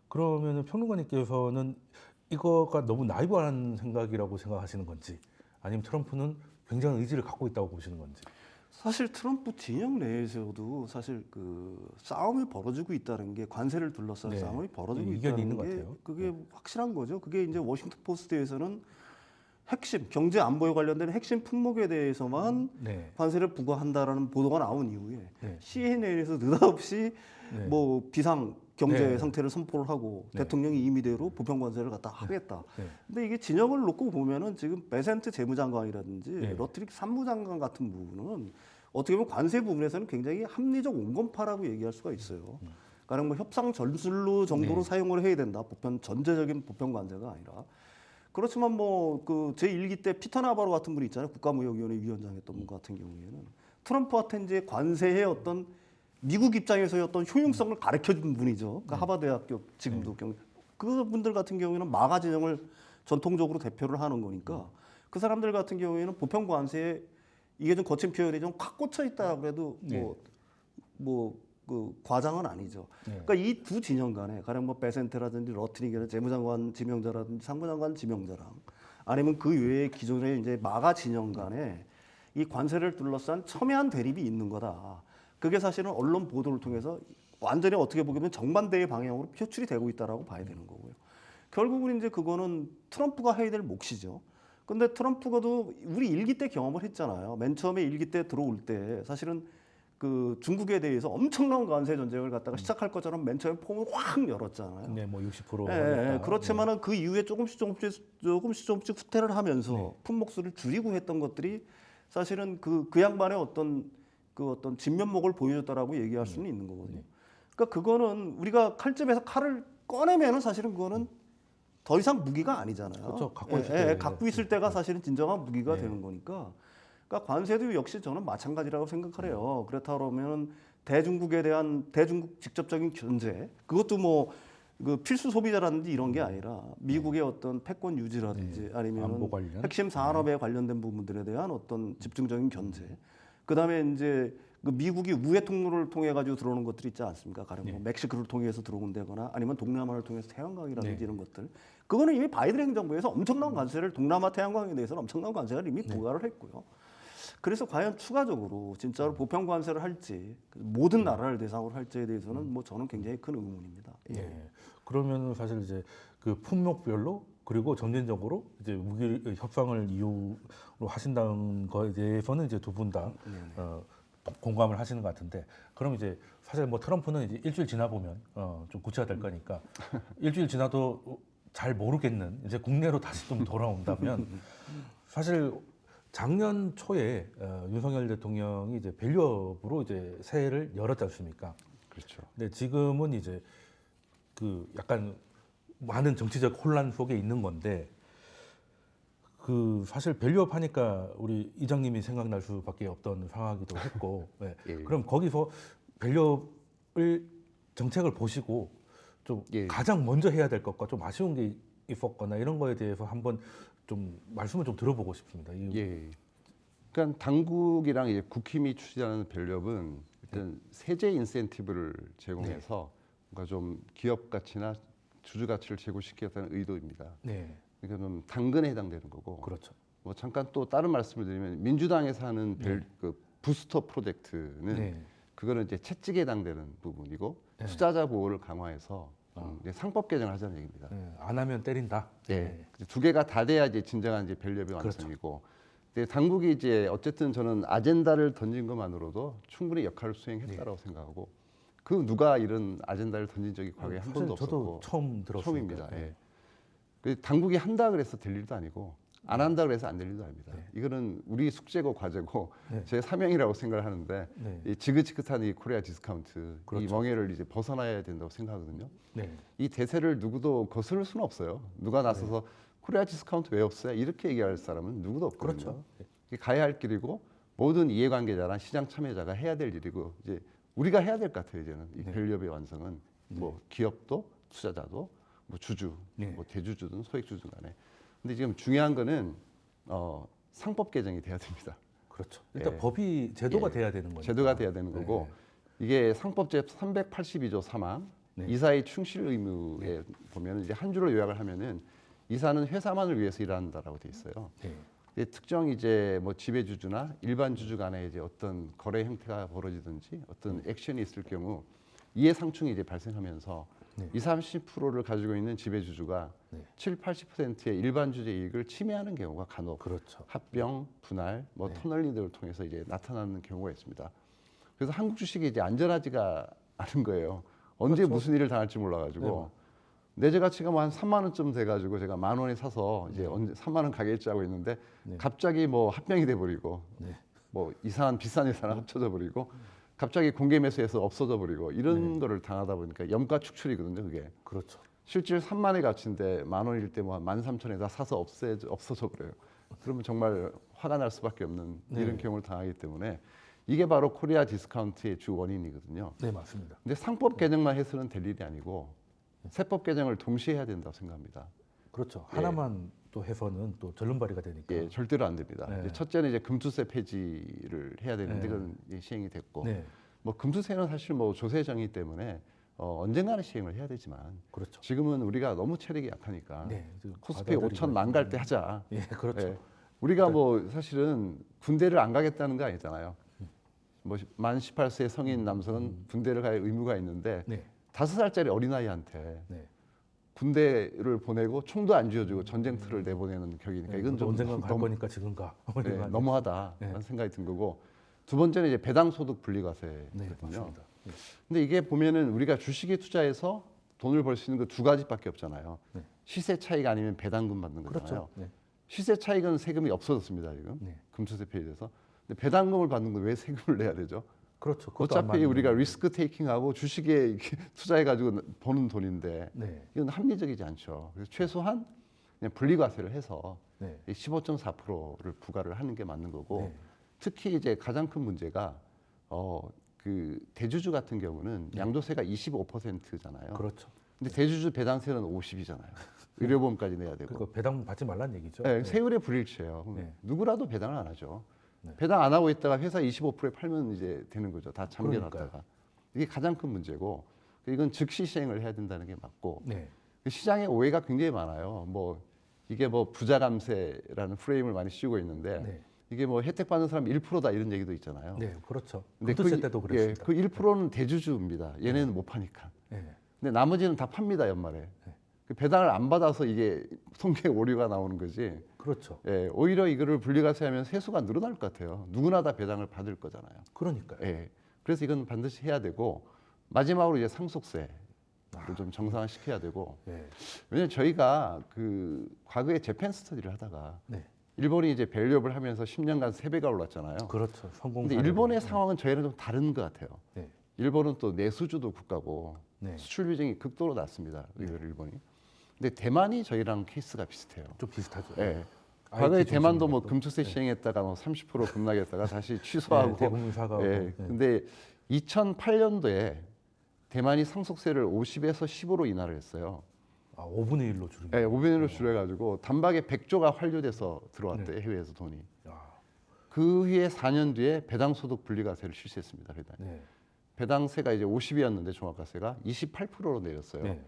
그러면은 평론가님께서는 이거가 너무 나이브한 생각이라고 생각하시는 건지 아니면 트럼프는 굉장한 의지를 갖고 있다고 보시는 건지. 사실 트럼프 진영 내에서도 사실 그 싸움이 벌어지고 있다는 게 관세를 둘러싼 네. 싸움이 벌어지고 이견이 있는 있다는 것 게 같아요. 그게 확실한 거죠. 그게 이제 워싱턴 포스트에서는 핵심 경제 안보에 관련된 핵심 품목에 대해서만 네. 관세를 부과한다라는 보도가 나온 이후에 네. CNN에서 느닷없이 네. 뭐 비상 경제 네. 상태를 선포를 하고 네. 대통령이 임의대로 보편 관세를 갖다 하겠다. 네. 근데 이게 진영을 놓고 보면은 지금 베센트 재무장관이라든지 네. 러트릭 산무장관 같은 부분은 어떻게 보면 관세 부분에서는 굉장히 합리적 온건파라고 얘기할 수가 있어요. 그러니까 뭐 협상 전술로 정도로 네. 사용을 해야 된다. 전제적인 보편 관세가 아니라. 그렇지만 뭐 그 제1기 때 피터 나바로 같은 분이 있잖아요. 국가무역위원회 위원장 했던 분 같은 경우에는 트럼프한테 이제 관세의 어떤 미국 입장에서의 어떤 효용성을 가르쳐 준 분이죠. 그러니까 하버드 대학교 지금도 그분들 같은 경우에는 마가 진영을 전통적으로 대표를 하는 거니까 그 사람들 같은 경우에는 보편 관세에 이게 좀 거친 표현이 좀 콱 꽂혀 있다 그래도 그 과장은 아니죠. 네. 그러니까 이 두 진영 간에 가령 뭐 베센트라든지 러트닉이라든지 재무장관 지명자라든지 상무장관 지명자랑 아니면 그 외에 기존의 이제 마가 진영 간에 이 관세를 둘러싼 첨예한 대립이 있는 거다. 그게 사실은 언론 보도를 통해서 완전히 어떻게 보면 정반대의 방향으로 표출이 되고 있다라고 봐야 되는 거고요. 결국은 이제 그거는 트럼프가 해야 될 몫이죠. 근데 트럼프가도 우리 일기 때 경험을 했잖아요. 맨 처음에 일기 때 들어올 때 사실은 그 중국에 대해서 엄청난 관세 전쟁을 갖다가 시작할 것처럼 맨 처음에 폼을 확 열었잖아요. 네, 뭐 60%. 그렇지만은 그 이후에 조금씩 후퇴를 하면서 품목수를 줄이고 했던 것들이 사실은 그 양반의 어떤 진면목을 보여줬다라고 얘기할 수는 있는 거거든요. 그러니까 그거는 우리가 칼집에서 칼을 꺼내면은 사실은 그거는 더 이상 무기가 아니잖아요. 그렇죠. 갖고 있을 때. 갖고 있을 때가 사실은 진정한 무기가 되는 거니까. 그러니까 관세도 역시 저는 마찬가지라고 생각하래요. 그렇다 그러면 대중국에 대한 대중국 직접적인 견제, 그것도 뭐 그 필수 소비자라든지 이런 게 아니라 미국의 어떤 패권 유지라든지 아니면 안보 관련. 핵심 산업에 관련된 부분들에 대한 어떤 집중적인 견제. 그다음에 이제 그 미국이 우회 통로를 통해 가지고 들어오는 것들이 있지 않습니까? 가령 뭐 멕시코를 통해서 들어온다거나 아니면 동남아를 통해서 태양광이라든지 이런 것들. 그거는 이미 바이든 행정부에서 엄청난 관세를 동남아 태양광에 대해서는 엄청난 관세를 이미 부과를 했고요. 그래서 과연 추가적으로 진짜로 보편 관세를 할지 모든 나라를 대상으로 할지에 대해서는 뭐 저는 굉장히 큰 의문입니다. 예. 예. 그러면 사실 이제 그 품목별로 그리고 점진적으로 이제 무기 협상을 이유로 하신다는 거에 대해서는 이제 두 분 다 공감을 하시는 것 같은데, 그럼 이제 사실 뭐 트럼프는 이제 일주일 지나 보면 좀 구체화될 거니까 일주일 지나도 잘 모르겠는 이제 국내로 다시 좀 돌아온다면 사실 작년 초에 윤석열 대통령이 이제 밸류업으로 이제 새해를 열었지 않습니까? 그렇죠. 근데 지금은 이제 그 약간 많은 정치적 혼란 속에 있는 건데, 그 사실 밸류업 하니까 우리 이장님이 생각날 수밖에 없던 상황이기도 했고, 네. 예. 그럼 거기서 밸류업을 정책을 보시고 좀 예. 가장 먼저 해야 될 것과 좀 아쉬운 게 있었거나 이런 거에 대해서 한번 좀 말씀을 좀 들어보고 싶습니다. 예. 그러니까 당국이랑 이제 국힘이 추진하는 밸류업은 일단 세제 인센티브를 제공해서 뭔가 좀 기업 가치나 주주 가치를 제고시키겠다는 의도입니다. 네, 그러니까 좀 당근에 해당되는 거고. 그렇죠. 뭐 잠깐 또 다른 말씀을 드리면 민주당에서 하는 그 부스터 프로젝트는 네. 그거는 이제 채찍에 해당되는 부분이고 네. 투자자 보호를 강화해서 이제 상법 개정을 하자는 얘기입니다. 네, 안 하면 때린다. 네. 두 개가 다 돼야 이제 진정한 이제 밸류업의 그렇죠. 완성이고. 근데 당국이 이제 어쨌든 저는 아젠다를 던진 것만으로도 충분히 역할을 수행했다라고 생각하고, 그 누가 이런 아젠다를 던진 적이 과거에 한 번도 저도 없었고 처음 들었습니다. 처음입니다. 예. 그 당국이 한다 그래서 될 일도 아니고 안 한다 그래서 안 될 일도 아닙니다. 이거는 우리 숙제고 과제고 제 사명이라고 생각을 하는데 이 지긋지긋한 이 코리아 디스카운트 이 멍에를 이제 벗어나야 된다고 생각하거든요. 네. 이 대세를 누구도 거스를 수는 없어요. 누가 나서서 코리아 디스카운트 왜 없어요? 이렇게 얘기할 사람은 누구도 없거든요. 그렇죠. 이게 가야 할 길이고 모든 이해관계자랑 시장 참여자가 해야 될 일이고 이제 우리가 해야 될 것 같아요. 이제는 이 밸류업의 완성은 뭐 기업도 투자자도 뭐 주주, 뭐 대주주든 소액주주든 간에. 근데 지금 중요한 거는 상법 개정이 돼야 됩니다. 그렇죠. 일단 법이 제도가 예. 돼야 되는 거니까. 제도가 돼야 되는 거고 이게 상법제 382조 3항 이사의 충실 의무에 보면 이제 한 줄로 요약을 하면은 이사는 회사만을 위해서 일한다라고 돼 있어요. 네. 특정 이제 뭐 지배주주나 일반 주주 간에 이제 어떤 거래 형태가 벌어지든지 어떤 액션이 있을 경우 이해 상충이 이제 발생하면서 20-30%를 가지고 있는 지배주주가 7-80%의 일반 주주의 이익을 침해하는 경우가 간혹 그렇죠. 합병, 분할, 뭐 터널링 등을 통해서 이제 나타나는 경우가 있습니다. 그래서 한국 주식이 이제 안전하지가 않은 거예요. 언제 그렇죠. 무슨 일을 당할지 몰라가지고 내재 가치가 뭐 한 3만 원쯤 돼가지고 제가 10,000원에 사서 이제 언제 3만 원 가겠지 하고 있는데 갑자기 뭐 합병이 돼버리고 뭐 이상한 비싼 회사랑 합쳐져 버리고 갑자기 공개 매수해서 없어져 버리고 이런 거를 당하다 보니까 염가 축출이거든요. 그게 그렇죠. 실질 3만의 가치인데 10,000원일 때 뭐 13,000원에다 사서 없어져 버려요. 그러면 정말 화가 날 수밖에 없는 이런 경우를 당하기 때문에 이게 바로 코리아 디스카운트의 주 원인이거든요. 네, 맞습니다. 근데 상법 개정만 해서는 될 일이 아니고 세법 개정을 동시에 해야 된다고 생각합니다. 그렇죠. 하나만 또 해서는 또 절름발이가 되니까. 예, 절대로 안 됩니다. 네. 이제 첫째는 이제 금투세 폐지를 해야 되는데 그건 이제 시행이 됐고, 네. 뭐 금투세는 사실 뭐 조세 정의 때문에 언젠가는 시행을 해야 되지만 그렇죠. 지금은 우리가 너무 체력이 약하니까 네, 지금 코스피 받아들이고 5,000만 갈 때 하자. 예, 그렇죠. 예. 우리가 뭐 사실은 군대를 안 가겠다는 거 아니잖아요. 뭐 만 18세 성인 남성은 군대를 갈 의무가 있는데 네. 5살짜리 어린아이한테 네. 군대를 보내고 총도 안 쥐어주고 전쟁터를 내보내는 격이니까 이건 좀 언젠간 갈 너무, 거니까 지금 가. 네, 너무하다라는 네. 생각이 든 거고, 두 번째는 이제 배당소득 분리과세거든요. 네, 맞습니다. 근데 이게 보면은 우리가 주식에 투자해서 돈을 벌 수 있는 거 두 가지밖에 없잖아요. 네. 시세 차익 아니면 배당금 받는 거잖아요. 그렇죠. 네. 시세 차익은 세금이 없어졌습니다 지금 네. 금투세 폐지돼서. 근데 배당금을 받는 건 왜 세금을 내야 되죠? 그렇죠. 그것도 안 어차피 맞는 우리가 거예요. 리스크 테이킹하고 주식에 이렇게 투자해가지고 버는 돈인데 네. 이건 합리적이지 않죠. 그래서 최소한 그냥 분리과세를 해서 네. 15.4%를 부과를 하는 게 맞는 거고 네. 특히 이제 가장 큰 문제가 그 대주주 같은 경우는 양도세가 25%잖아요. 그렇죠. 근데 대주주 배당세는 50이잖아요. 의료보험까지 내야 되고. 그거 배당 받지 말라는 얘기죠. 네, 세율의 불일치예요. 네. 누구라도 배당을 안 하죠. 네. 배당 안 하고 있다가 회사 25%에 팔면 이제 되는 거죠. 다 잠겨놨다가. 그러니까요. 이게 가장 큰 문제고 이건 즉시 시행을 해야 된다는 게 맞고 네. 시장에 오해가 굉장히 많아요. 뭐 이게 뭐 부자 감세라는 프레임을 많이 씌우고 있는데 네. 이게 뭐 혜택 받는 사람 1%다 이런 얘기도 있잖아요. 네, 그렇죠. 근데 금투세 그, 때도 예, 그랬습니다. 그 1%는 대주주입니다. 얘네는 못 파니까. 네. 근데 나머지는 다 팝니다 연말에. 그 배당을 안 받아서 이게 통계 오류가 나오는 거지. 그렇죠. 예, 오히려 이거를 분리과세하면 세수가 늘어날 것 같아요. 누구나 다 배당을 받을 거잖아요. 그러니까요. 예, 그래서 이건 반드시 해야 되고 마지막으로 이제 상속세를 좀 정상화시켜야 되고 네. 왜냐면 저희가 그 과거에 재팬 스터디를 하다가 네. 일본이 이제 밸류업을 하면서 10년간 3배가 올랐잖아요. 그렇죠. 성공. 근데 일본의 상황은 저희랑 좀 다른 것 같아요. 네. 일본은 또 내수주도 국가고 네. 수출 비중이 극도로 낮습니다. 일본이. 근데 대만이 저희랑 케이스가 비슷해요. 좀 비슷하죠. 예. IT 과거에 대만도 뭐 중심으로 또. 금투세 시행했다가 뭐 30% 급락했다가 다시 취소하고. 네, 대국민 사과하고. 예. 네. 근데 2008년도에 대만이 상속세를 50에서 10으로 인하를 했어요. 아, 5분의 1로 줄인 예, 거예요. 5분의 1로 줄여가지고 단박에 100조가 환류돼서 들어왔대요. 네. 해외에서 돈이. 야, 그 후에 4년 뒤에 배당소득 분리과세를 실시했습니다. 네. 배당세가 이제 50이었는데 종합과세가 28%로 내렸어요. 네.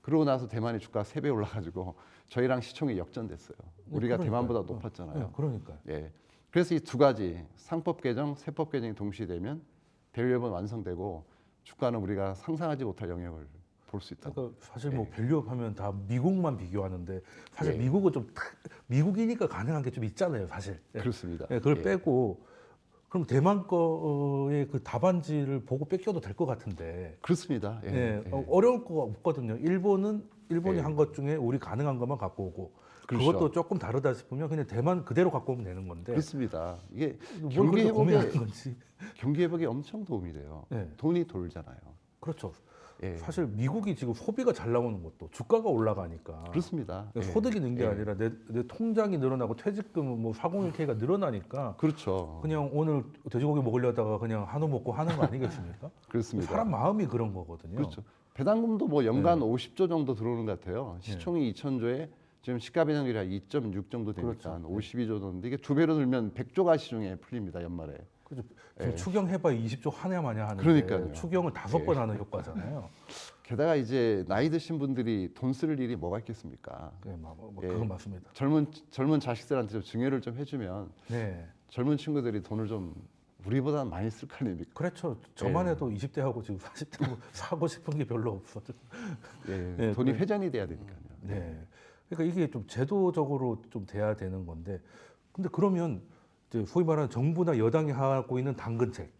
그러고 나서 대만이 주가 3배 올라가지고 저희랑 시총이 역전됐어요. 우리가 그러니까요. 대만보다 네, 높았잖아요. 그러니까요. 예. 그래서 이 두 가지 상법 개정, 세법 개정이 동시되면 밸류업은 완성되고 주가는 우리가 상상하지 못할 영역을 볼 수 있다. 그러니까 사실 뭐 밸류업 하면 다 미국만 비교하는데 사실 예. 미국은 좀 미국이니까 가능한 게 좀 있잖아요, 사실. 예. 그렇습니다. 예, 그걸 예. 빼고 그럼 대만 거의 그 답안지를 보고 뺏겨도 될 것 같은데. 그렇습니다. 예. 예, 예. 어려울 거 없거든요. 일본이 예. 한 것 중에 우리 가능한 것만 갖고 오고 그렇죠. 그것도 조금 다르다 싶으면 그냥 대만 그대로 갖고 오면 되는 건데 그렇습니다. 이게 뭘 경기 그렇게 고민하는 회복에 건지. 경기 회복에 엄청 도움이 돼요. 예. 돈이 돌잖아요. 그렇죠. 예. 사실 미국이 지금 소비가 잘 나오는 것도 주가가 올라가니까 그렇습니다. 예. 소득이 는 게 예. 아니라 내 통장이 늘어나고 퇴직금 뭐 401k가 늘어나니까 그렇죠. 그냥 오늘 돼지고기 먹으려다가 그냥 한우 먹고 하는 거 아니겠습니까? 그렇습니다. 사람 마음이 그런 거거든요. 그렇죠. 배당금도 뭐 연간 50조 정도 들어오는 것 같아요. 네. 시총이 2,000조에 지금 시가배당률이 한 2.6 정도 되니까 그렇죠. 52조 정도. 이게 두 배로 들면 100조가 시중에 풀립니다 연말에. 그죠. 지금 추경해봐 20조 하냐 마냐 하는데 그러니까요. 추경을 5번 예. 하는 효과잖아요. 게다가 이제 나이 드신 분들이 돈 쓸 일이 뭐가 있겠습니까? 네, 예. 그건 맞습니다. 젊은 자식들한테 좀 증여를 좀 해주면 네, 젊은 친구들이 돈을 좀 우리보다는 많이 쓸 거 아닙니까? 그렇죠. 저만 예. 해도 20대하고 지금 40대하고 사고 싶은 게 별로 없어. 예, 네, 돈이 그래. 회전이 돼야 되니까요. 네. 그러니까 이게 좀 제도적으로 좀 돼야 되는 건데, 근데 그러면 이제 소위 말하는 정부나 여당이 하고 있는 당근책,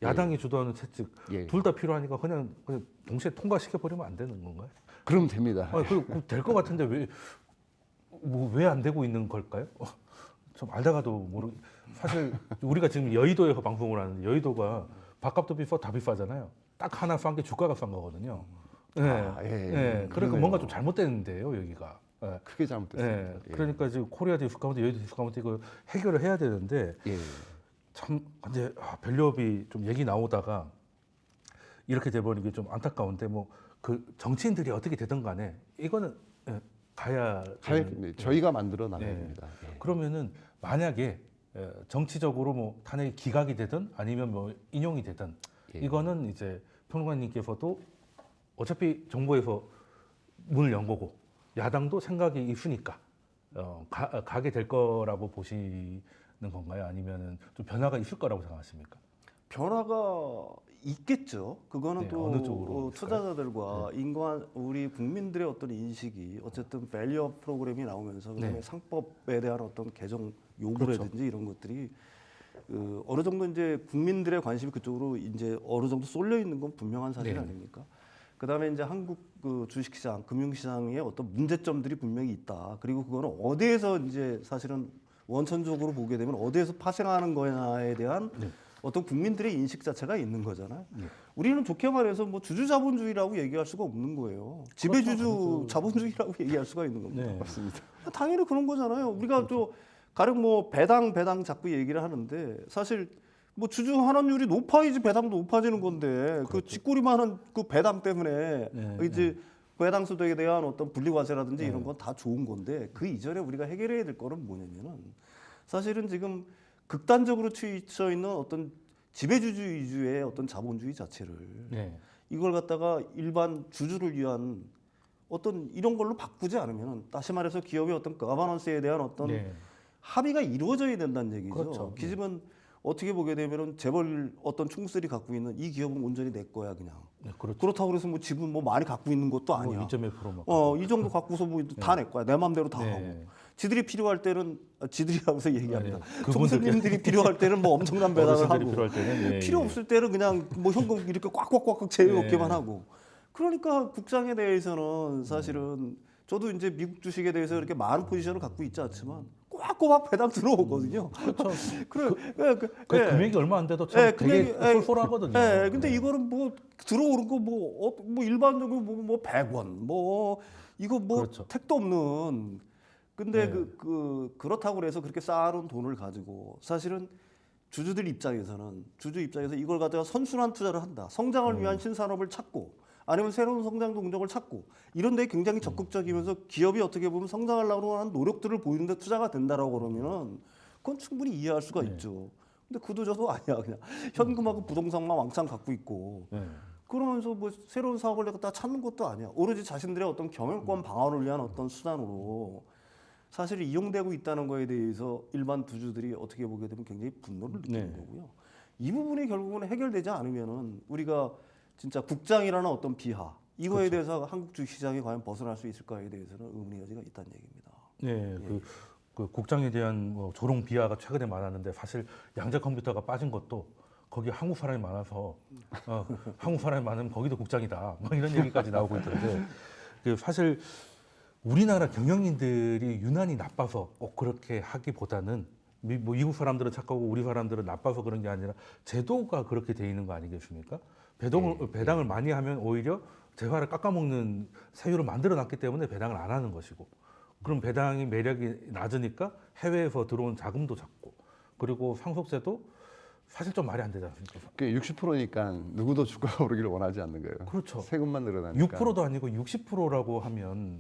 야당이 주도하는 채찍 예. 둘 다 필요하니까 그냥 동시에 통과시켜 버리면 안 되는 건가요? 그럼 됩니다. 될것 같은데 왜 안 되고 있는 걸까요? 좀 알다가도 모르. 사실 우리가 지금 여의도에서 방송을 하는데 여의도가 밥값도 비싸 다 비싸잖아요. 딱 하나 싼 게 주가가 싼 거거든요. 네. 아, 예, 예. 그러니까 그러네요. 뭔가 좀 잘못됐는데요 여기가. 예. 크게 잘못됐습니다. 예. 그러니까 지금 코리아 디스카운트, 여의도 디스카운트 이거 해결을 해야 되는데 예. 참 이제 밸류업이 좀 얘기 나오다가 이렇게 돼버리는 게 좀 안타까운데 뭐 그 정치인들이 어떻게 되든 간에 이거는 가야 네, 저희가 만들어 나가야 예. 됩니다. 예. 그러면은 만약에 정치적으로 뭐 탄핵이 기각이 되든 아니면 뭐 인용이 되든 예. 이거는 이제 평론가님께서도 어차피 정부에서 문을 연 거고 야당도 생각이 있으니까 가게 될 거라고 보시는 건가요? 아니면은 좀 변화가 있을 거라고 생각하십니까? 변화가 있겠죠. 그거는 네, 또 어느 쪽으로 투자자들과 인간 우리 국민들의 어떤 인식이 어쨌든 밸류업 프로그램이 나오면서 그다음에 네. 상법에 대한 어떤 개정 요구라든지 이런 것들이 어느 정도 이제 국민들의 관심이 그쪽으로 이제 어느 정도 쏠려 있는 건 분명한 사실 네. 아닙니까? 그다음에 이제 한국 그 주식시장, 금융시장에 어떤 문제점들이 분명히 있다. 그리고 그거는 어디에서 이제 사실은 원천적으로 보게 되면 어디에서 파생하는 거냐에 대한 네. 어떤 국민들의 인식 자체가 있는 거잖아요. 네. 우리는 좋게 말해서 뭐 주주 자본주의라고 얘기할 수가 없는 거예요. 지배주주 그렇죠. 자본주의라고 얘기할 수가 있는 겁니다. 네. 맞습니다. 당연히 그런 거잖아요. 우리가 또 가령 뭐 배당 자꾸 얘기를 하는데 사실 뭐 주주 환원율이 높아야지 배당도 높아지는 건데 그 쥐꼬리 많은 그 배당 때문에 네, 이제 배당 소득에 대한 어떤 분리과세라든지 이런 건 다 좋은 건데 그 이전에 우리가 해결해야 될 거는 뭐냐면은 사실은 지금 극단적으로 치우쳐 있는 어떤 지배주주 위주의 어떤 자본주의 자체를 네. 이걸 갖다가 일반 주주를 위한 어떤 이런 걸로 바꾸지 않으면 다시 말해서 기업의 어떤 가버넌스에 대한 어떤 네. 합의가 이루어져야 된다는 얘기죠. 그렇죠. 기집은 어떻게 보게 되면은 재벌 어떤 총수들이 갖고 있는 이 기업은 온전히 내 거야 그냥. 네, 그렇죠. 그렇다고 그래서 뭐 지분 뭐 많이 갖고 있는 것도 아니야. 뭐 2.1% 막. 이 정도 갖고서 뭐 다 내 거야. 내 마음대로 다 네. 하고. 지들이 필요할 때는 지들이라고서 얘기합니다. 네, 그분들께- 총수님들이 필요할 때는 뭐 엄청난 배당을 어르신들이 하고 필요할 때는 예, 필요 예. 없을 때는 그냥 뭐 현금 이렇게 꽉꽉꽉 채워놓기만 네. 하고. 그러니까 국장에 대해서는 사실은 저도 이제 미국 주식에 대해서 이렇게 많은 포지션을 갖고 있지 않지만 꼬박꼬박 배당 들어오거든요. 그렇죠. 그 그 금액이 얼마 안 돼도 참 되게 쏠쏠하거든요. 예, 근데 이거는 뭐 들어오는 거 뭐 일반적으로 뭐 100원 뭐 이거 뭐 그렇죠. 택도 없는. 근데 네. 그렇다고 그래서 그렇게 쌓아놓은 돈을 가지고 사실은 주주 입장에서 이걸 갖다가 선순환 투자를 한다. 성장을 위한 신산업을 찾고 아니면 새로운 성장 동력을 찾고 이런 데 굉장히 적극적이면서 기업이 어떻게 보면 성장하려고 하는 노력들을 보이는 데 투자가 된다라고 그러면은 그건 충분히 이해할 수가 네. 있죠. 근데 그도저도 아니야. 그냥 현금하고 부동산만 왕창 갖고 있고 네. 그러면서 뭐 새로운 사업을 갖다 찾는 것도 아니야. 오로지 자신들의 어떤 경영권 방어를 위한 어떤 수단으로 사실 이용되고 있다는 거에 대해서 일반 주주들이 어떻게 보게 되면 굉장히 분노를 느끼는 네. 거고요. 이 부분이 결국은 해결되지 않으면은 우리가 진짜 국장이라는 어떤 비하 이거에 대해서 한국 주식시장이 과연 벗어날 수 있을까에 대해서는 의문의 여지가 있다는 얘기입니다. 네, 그 국장에 대한 뭐 조롱 비하가 최근에 많았는데 사실 양자 컴퓨터가 빠진 것도 거기 한국 사람이 많아서 한국 사람이 많으면 거기도 국장이다 뭐 이런 얘기까지 나오고 있던데 그 사실 우리나라 경영인들이 유난히 나빠서 꼭 그렇게 하기보다는 뭐 미국 사람들은 착하고 우리 사람들은 나빠서 그런 게 아니라 제도가 그렇게 돼 있는 거 아니겠습니까? 배당을 많이 하면 오히려 재화를 깎아먹는 사유를 만들어놨기 때문에 배당을 안 하는 것이고 그럼 배당이 매력이 낮으니까 해외에서 들어온 자금도 작고 그리고 상속세도 사실 좀 말이 안 되지 않습니까? 그 60%니까 누구도 주가가 오르기를 원하지 않는 거예요. 그렇죠. 세금만 늘어나니까. 6%도 아니고 60%라고 하면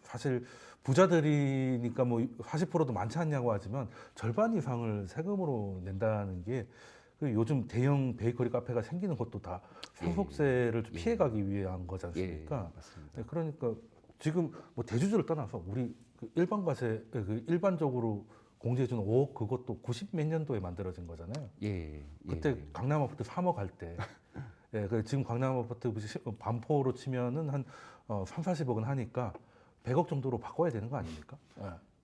사실 부자들이니까 뭐 40%도 많지 않냐고 하지만 절반 이상을 세금으로 낸다는 게 요즘 대형 베이커리 카페가 생기는 것도 다 상속세를 좀 피해가기 위한 거지 않습니까? 맞습니다. 네, 그러니까 지금 뭐 대주주를 떠나서 우리 그 일반과세 일반적으로 공제해주는 5억 그것도 90 몇 년도에 만들어진 거잖아요. 그때 강남 아파트 3억 할 때, 지금 강남 아파트 반포로 치면은 한 3, 40억은 하니까 100억 정도로 바꿔야 되는 거 아닙니까?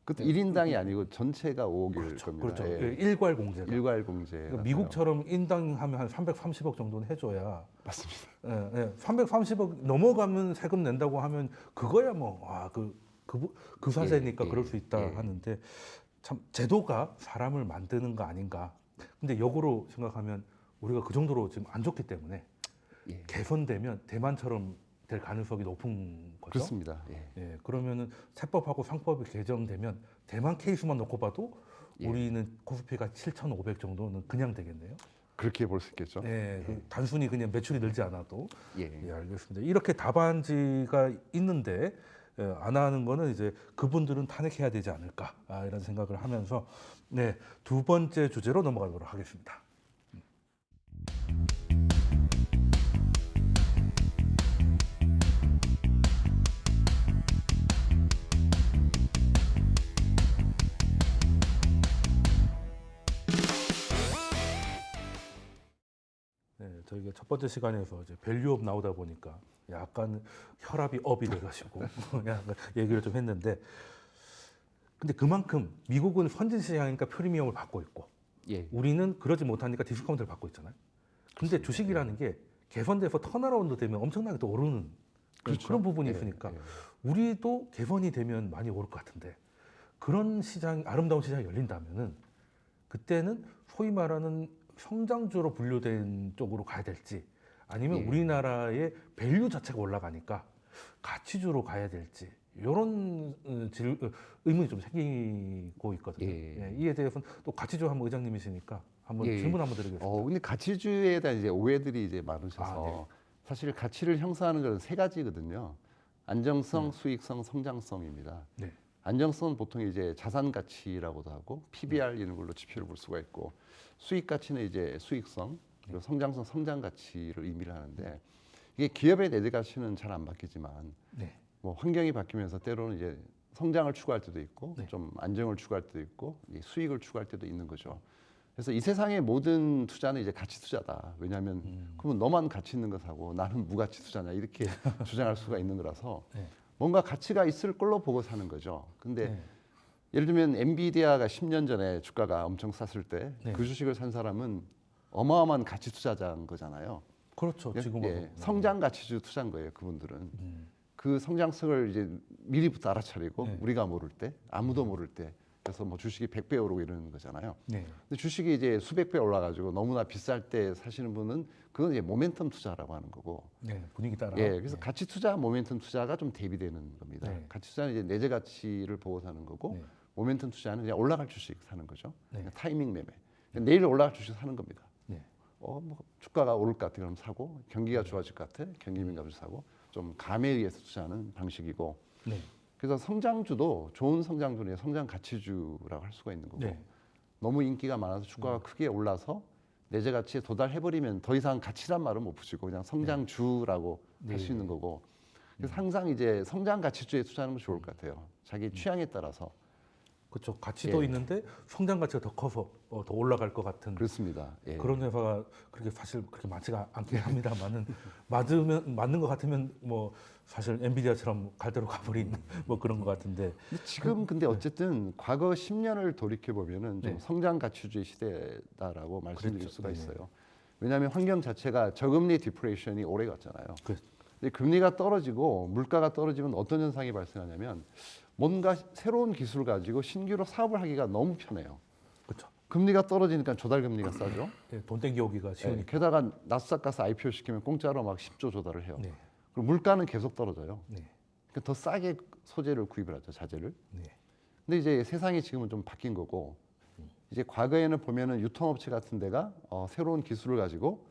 그것도 1인당이 아니고 전체가 5억일 겁니다. 그렇죠. 예. 일괄 공제가. 일괄 공제. 그러니까 미국처럼 인당 하면 한 330억 정도는 해줘야. 맞습니다. 330억 넘어가면 세금 낸다고 하면 그거야 뭐 그 사세니까 그럴 수 있다 하는데 참 제도가 사람을 만드는 거 아닌가. 근데 역으로 생각하면 우리가 그 정도로 지금 안 좋기 때문에 개선되면 대만처럼 될 가능성이 높은 거죠. 그렇습니다. 그러면은 세법하고 상법이 개정되면 대만 케이스만 놓고 봐도 우리는 코스피가 7,500 정도는 그냥 되겠네요. 그렇게 볼 수 있겠죠. 단순히 그냥 매출이 늘지 않아도. 알겠습니다. 이렇게 답안지가 있는데 안 하는 거는 이제 그분들은 탄핵해야 되지 않을까 이런 생각을 하면서 두 번째 주제로 넘어가도록 하겠습니다. 저희가 첫 번째 시간에서 이제 밸류업 나오다 보니까 약간 혈압이 업이 돼가지고 약간 얘기를 좀 했는데, 근데 그만큼 미국은 선진 시장이니까 프리미엄을 받고 있고, 우리는 그러지 못하니까 디스카운트를 받고 있잖아요. 근데 주식이라는 게 개선돼서 턴어라운드 되면 엄청나게 또 오르는 그런 부분이 있으니까 우리도 개선이 되면 많이 오를 것 같은데, 그런 시장, 아름다운 시장이 열린다면은 그때는 소위 말하는 성장주로 분류된 쪽으로 가야 될지, 아니면 예. 우리나라의 밸류 자체가 올라가니까 가치주로 가야 될지, 이런 의문이 좀 생기고 있거든요. 예. 이에 대해서는 또 가치주 한번 의장님이시니까 한번 예. 질문 한번 드리겠습니다. 근데 가치주에 대한 이제 오해들이 이제 많으셔서 네. 사실 가치를 형성하는 것은 세 가지거든요. 안정성, 수익성, 성장성입니다. 네. 안정성은 보통 이제 자산 가치라고도 하고 PBR 이런 걸로 지표를 볼 수가 있고, 수익 가치는 이제 수익성, 그리고 성장성, 성장 가치를 의미를 하는데, 이게 기업의 내재 가치는 잘 안 바뀌지만 네. 뭐 환경이 바뀌면서 때로는 이제 성장을 추구할 때도 있고, 네. 좀 안정을 추구할 때도 있고, 이 수익을 추구할 때도 있는 거죠. 그래서 이 세상의 모든 투자는 이제 가치 투자다. 왜냐하면 그러면 너만 가치 있는 거 사고 나는 무가치 투자냐 이렇게 주장할 수가 있는 거라서 네. 뭔가 가치가 있을 걸로 보고 사는 거죠. 근데 네. 예를 들면 엔비디아가 10년 전에 주가가 엄청 쌌을 때 그 네. 주식을 산 사람은 어마어마한 가치 투자자인 거잖아요. 그렇죠. 지금 성장 가치주 투자인 거예요. 그분들은 그 성장성을 이제 미리부터 알아차리고 네. 우리가 모를 때, 아무도 모를 때, 그래서 뭐 주식이 100배 오르고 이러는 거잖아요. 네. 근데 주식이 이제 수백 배 올라가지고 너무나 비쌀 때 사시는 분은 그건 이제 모멘텀 투자라고 하는 거고. 네. 분위기 따라. 그래서 가치 투자, 모멘텀 투자가 좀 대비되는 겁니다. 네. 가치 투자는 이제 내재 가치를 보고 사는 거고, 네. 모멘텀 투자는 그냥 올라갈 주식 사는 거죠. 네. 그냥 타이밍 매매. 내일 올라갈 주식 사는 겁니다. 네. 뭐 주가가 오를 것 같아 그럼 사고, 경기가 좋아질 것 같아 경기민감을 사고, 좀 감에 의해서 투자하는 방식이고. 네. 그래서 성장주도 좋은 성장주는 성장 가치주라고 할 수가 있는 거고, 네. 너무 인기가 많아서 주가가 크게 올라서 내재 가치에 도달해버리면 더 이상 가치란 말은 못 붙이고 그냥 성장주라고 네. 할 수 있는 거고. 그래서 항상 이제 성장 가치주에 투자하는 건 좋을 것 같아요. 자기 취향에 따라서. 그렇죠. 가치도 예. 있는데 성장 가치가 더 커서 더 올라갈 것 같은 그렇습니다. 예. 그런 회사가 그렇게 사실 그렇게 많지가 않긴 합니다만은 맞는 것 같으면 뭐 사실 엔비디아처럼 갈 대로 가버린 뭐 그런 것 같은데. 근데 지금 근데 어쨌든 과거 10년을 돌이켜 보면은 좀 네. 성장 가치주의 시대다라고 말씀드릴 그랬죠. 수가 네네. 있어요. 왜냐하면 환경 자체가 저금리 디프레이션이 오래 갔잖아요. 그- 근데 금리가 떨어지고 물가가 떨어지면 어떤 현상이 발생하냐면 뭔가 새로운 기술을 가지고 신규로 사업을 하기가 너무 편해요. 그렇죠. 금리가 떨어지니까 조달 금리가 싸죠. 네, 돈 땡겨오기가 네, 쉬우니까. 게다가 나스닥 가서 IPO 시키면 공짜로 막 10조 조달을 해요. 네. 그리고 물가는 계속 떨어져요. 네. 그러니까 더 싸게 소재를 구입을 하죠, 자재를. 네. 근데 이제 세상이 지금은 좀 바뀐 거고, 이제 과거에는 보면은 유통업체 같은 데가 새로운 기술을 가지고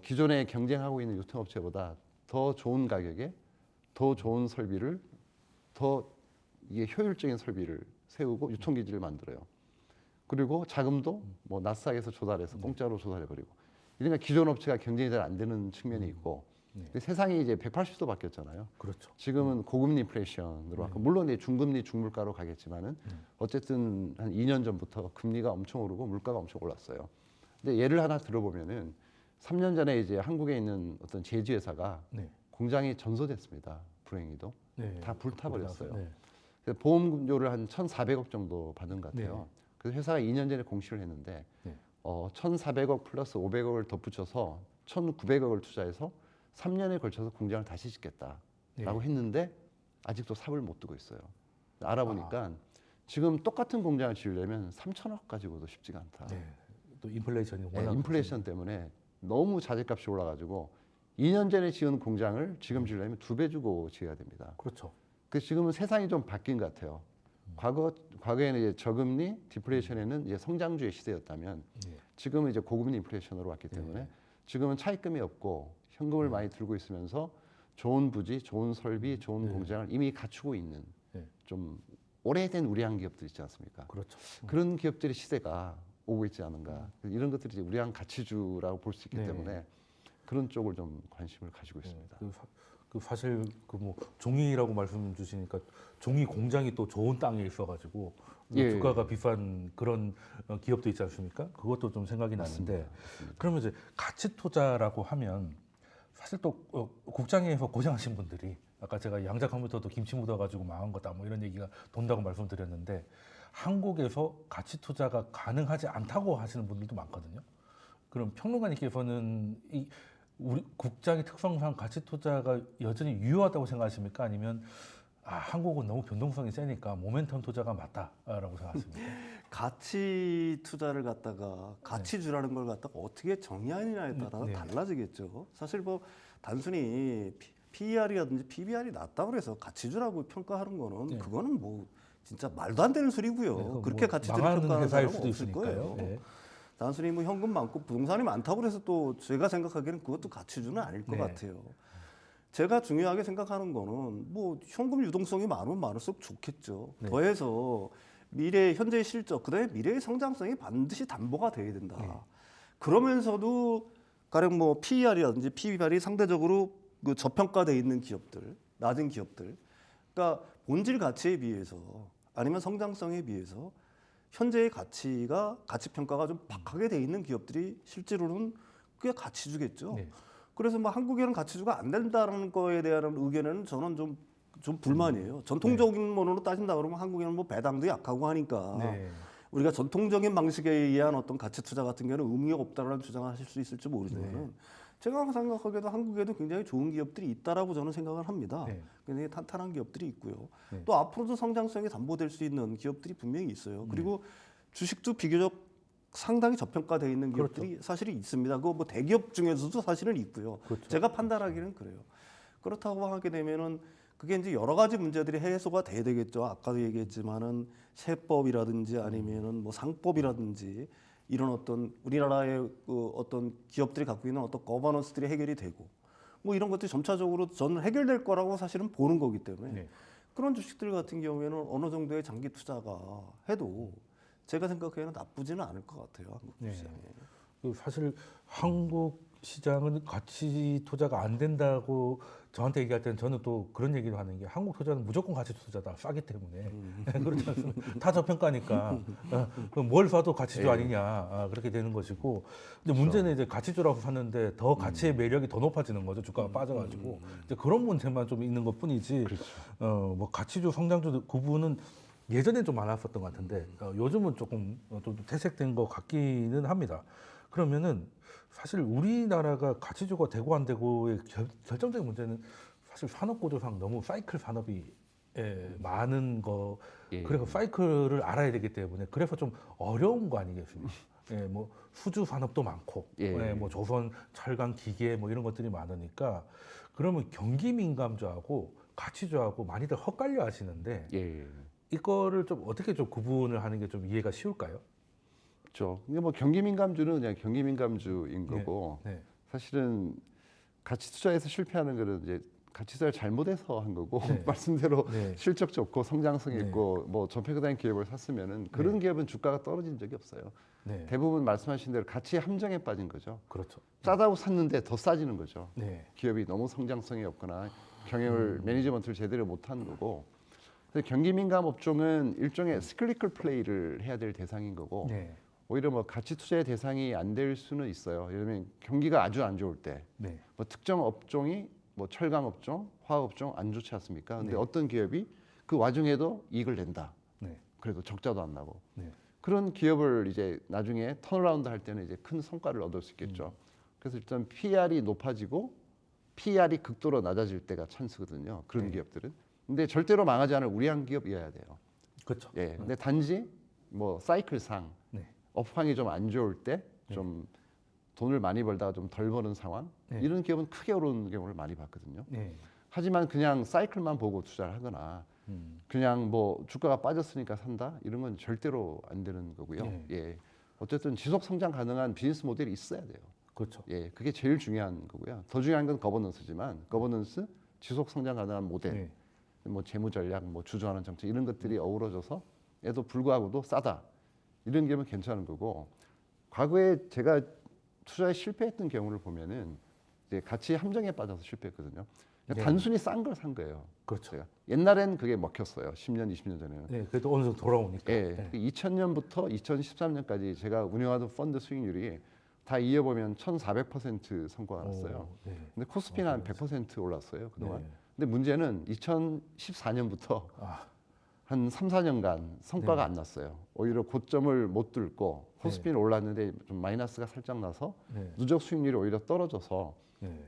기존에 경쟁하고 있는 유통업체보다 더 좋은 가격에 더 좋은 설비를, 더 이게 효율적인 설비를 세우고 유통기지를 만들어요. 그리고 자금도 뭐 나스닥에서 조달해서 공짜로 조달해버리고. 이러니까 기존 업체가 경쟁이 잘 안 되는 측면이 있고, 네. 근데 세상이 이제 180도 바뀌었잖아요. 그렇죠. 지금은 고금리 인플레이션으로 왔고, 물론 이제 중금리 중물가로 가겠지만은 어쨌든 한 2년 전부터 금리가 엄청 오르고 물가가 엄청 올랐어요. 근데 예를 하나 들어보면은 3년 전에 이제 한국에 있는 어떤 제지 회사가 네. 공장이 전소됐습니다. 불행히도 네. 다 불타버렸어요. 네. 그래서 보험료를 한 1,400억 정도 받은 것 같아요. 네. 그래서 회사가 2년 전에 공시를 했는데 네. 1,400억 플러스 500억을 덧붙여서 1,900억을 투자해서 3년에 걸쳐서 공장을 다시 짓겠다라고 네. 했는데 아직도 삽을 못 두고 있어요. 알아보니까 지금 똑같은 공장을 지으려면 3,000억 가지고도 쉽지가 않다. 네. 또 인플레이션이 네, 워낙 인플레이션 때문에 너무 자재값이 올라가지고 2년 전에 지은 공장을 지금 지으려면 2배 주고 지어야 됩니다. 그렇죠. 그 지금은 세상이 좀 바뀐 것 같아요. 과거에는 이제 저금리 디플레이션에는 이제 성장주의 시대였다면 네. 지금은 이제 고금리 인플레이션으로 왔기 때문에 지금은 차입금이 없고 현금을 많이 들고 있으면서 좋은 부지, 좋은 설비, 좋은 공장을 이미 갖추고 있는 네. 좀 오래된 우량 기업들 있지 않습니까? 그렇죠. 그런 기업들의 시대가 오고 있지 않은가. 이런 것들이 이제 우량 가치주라고 볼 수 있기 네. 때문에 그런 쪽을 좀 관심을 가지고 있습니다. 그 사실 그 뭐 종이라고 말씀 주시니까 종이 공장이 또 좋은 땅에 있어가지고 예. 주가가 비싼 그런 기업도 있지 않습니까? 그것도 좀 생각이 나는데 그러면 이제 가치 투자라고 하면 사실 또 국장에서 고생하신 분들이 아까 제가 양자 컴퓨터도 김치 묻어가지고 망한 거다 뭐 이런 얘기가 돈다고 말씀드렸는데 한국에서 가치 투자가 가능하지 않다고 하시는 분들도 많거든요. 그럼 평론가님께서는 이 우리 국장의 특성상 가치 투자가 여전히 유효하다고 생각하십니까? 아니면 한국은 너무 변동성이 세니까 모멘텀 투자가 맞다라고 생각했습니다. 가치 투자를 갖다가 가치주라는 걸 갖다가 어떻게 정의하느냐에 따라 네. 달라지겠죠. 사실 뭐 단순히 PER이라든지 PBR이 낮다고 해서 가치주라고 평가하는 거는 네. 그거는 뭐 진짜 말도 안 되는 소리고요. 네, 그렇게 뭐 가치주를 망하는 평가하는 회사일 사람은 수도 없을 있으니까요. 거예요. 네. 단순히 뭐 현금 많고 부동산이 많다고 해서 또 제가 생각하기에는 그것도 가치주는 아닐 것 네. 같아요. 제가 중요하게 생각하는 거는 뭐 현금 유동성이 많으면 많을수록 좋겠죠. 네. 더해서 미래 현재의 실적 그다음에 미래의 성장성이 반드시 담보가 돼야 된다. 네. 그러면서도 가령 뭐 PER이라든지 PBR이 상대적으로 그 저평가돼 있는 기업들, 낮은 기업들, 그러니까 본질 가치에 비해서 아니면 성장성에 비해서 현재의 가치 평가가 좀 박하게 돼 있는 기업들이 실제로는 그게 가치주겠죠. 네. 그래서 뭐 한국에는 가치주가 안 된다는 거에 대한 의견은 저는 좀 불만이에요. 전통적인 면으로 따진다 그러면 한국에는 뭐 배당도 약하고 하니까 네. 우리가 전통적인 방식에 의한 어떤 가치 투자 같은 경우는 의미가 없다라는 주장을 하실 수 있을지 모르지만 제가 생각하기에도 한국에도 굉장히 좋은 기업들이 있다라고 저는 생각을 합니다. 네. 굉장히 탄탄한 기업들이 있고요. 네. 또 앞으로도 성장성이 담보될 수 있는 기업들이 분명히 있어요. 그리고 주식도 비교적 상당히 저평가되어 있는 기업들이 사실이 있습니다. 그거 뭐 대기업 중에서도 사실은 있고요. 그렇죠. 제가 판단하기는 그래요. 그렇다고 하게 되면은 그게 이제 여러 가지 문제들이 해소가 돼야 되겠죠. 아까도 얘기했지만은 세법이라든지 아니면은 뭐 상법이라든지 이런 어떤 우리나라의 그 어떤 기업들이 갖고 있는 어떤 거버넌스들이 해결이 되고 뭐 이런 것들이 점차적으로 저는 해결될 거라고 사실은 보는 거기 때문에 네. 그런 주식들 같은 경우에는 어느 정도의 장기 투자가 해도 제가 생각하기에는 나쁘지는 않을 것 같아요. 한국 네. 시장에. 그 사실 한국 시장은 가치 투자가 안 된다고 저한테 얘기할 때는 저는 또 그런 얘기를 하는 게 한국 투자는 무조건 가치 투자다 싸기 때문에 그렇지 않습니까? 다 저평가니까 그럼 뭘 사도 가치주 아니냐 그렇게 되는 것이고 근데 문제는 이제 가치주라고 샀는데 더 가치의 매력이 더 높아지는 거죠 주가가 빠져가지고 이제 그런 문제만 좀 있는 것뿐이지 뭐 가치주 성장주 구분은 예전엔 좀 많았었던 것 같은데 요즘은 조금 좀 퇴색된 것 같기는 합니다. 그러면은 사실 우리나라가 가치주가 되고 안 되고의 결정적인 문제는 사실 산업 구조상 너무 사이클 산업이 많은 거 그래서 사이클을 알아야 되기 때문에 그래서 좀 어려운 거 아니겠습니까? 뭐 수주 산업도 많고 뭐 조선 철강 기계 뭐 이런 것들이 많으니까 그러면 경기 민감주하고 가치주하고 많이들 헛갈려 하시는데 이거를 좀 어떻게 좀 구분을 하는 게 좀 이해가 쉬울까요? 그렇죠. 근데 뭐 경기 민감주는 그냥 경기 민감주인 거고 네. 사실은 가치 투자에서 실패하는 거는 이제 가치 투자를 잘못해서 한 거고 네. 말씀대로 네. 실적 좋고 성장성 네. 있고 뭐 전평가된 기업을 샀으면은 그런 기업은 주가가 떨어진 적이 없어요. 네. 대부분 말씀하신 대로 가치 함정에 빠진 거죠. 그렇죠. 싸다고 샀는데 더 싸지는 거죠. 네. 기업이 너무 성장성이 없거나 경영을 매니지먼트를 제대로 못한 거고. 그래서 경기 민감 업종은 일종의 스클리컬 플레이를 해야 될 대상인 거고. 네. 오히려 뭐 가치 투자의 대상이 안 될 수는 있어요. 예를 들면 경기가 아주 안 좋을 때, 네. 뭐 특정 업종이 뭐 철강 업종, 화학 업종 안 좋지 않습니까? 근데 어떤 기업이 그 와중에도 이익을 낸다. 네. 그래도 적자도 안 나고. 네. 그런 기업을 이제 나중에 턴어라운드 할 때는 이제 큰 성과를 얻을 수 있겠죠. 그래서 일단 PR이 높아지고 PR이 극도로 낮아질 때가 찬스거든요. 그런 기업들은. 근데 절대로 망하지 않을 우량한 기업이어야 돼요. 그렇죠. 예. 근데 단지 뭐 사이클상 네. 업황이 좀 안 좋을 때 좀 돈을 많이 벌다가 좀 덜 버는 상황 이런 기업은 크게 오르는 경우를 많이 봤거든요. 네. 하지만 그냥 사이클만 보고 투자를 하거나 그냥 뭐 주가가 빠졌으니까 산다 이런 건 절대로 안 되는 거고요. 예. 어쨌든 지속 성장 가능한 비즈니스 모델이 있어야 돼요. 그렇죠. 예. 그게 제일 중요한 거고요. 더 중요한 건 거버넌스지만 거버넌스 지속 성장 가능한 모델 뭐 재무 전략 뭐 주저하는 정책 이런 것들이 어우러져서 에도 불구하고도 싸다. 이런 기업은 괜찮은 거고 과거에 제가 투자에 실패했던 경우를 보면은 이제 가치 함정에 빠져서 실패했거든요. 그러니까 단순히 싼 걸 산 거예요. 그렇죠. 제가. 옛날엔 그게 먹혔어요. 10년, 20년 전에는. 네. 그래도 어느 정도 돌아오니까. 예. 2000년부터 2013년까지 제가 운영하던 펀드 수익률이 다 이어보면 1,400% 성과가 났어요. 네. 근데 코스피는 한 100% 올랐어요 그동안. 네. 근데 문제는 2014년부터 한 3, 4년간 성과가 안 났어요. 오히려 고점을 못 뚫고 코스피는 올랐는데 좀 마이너스가 살짝 나서 누적 수익률이 오히려 떨어져서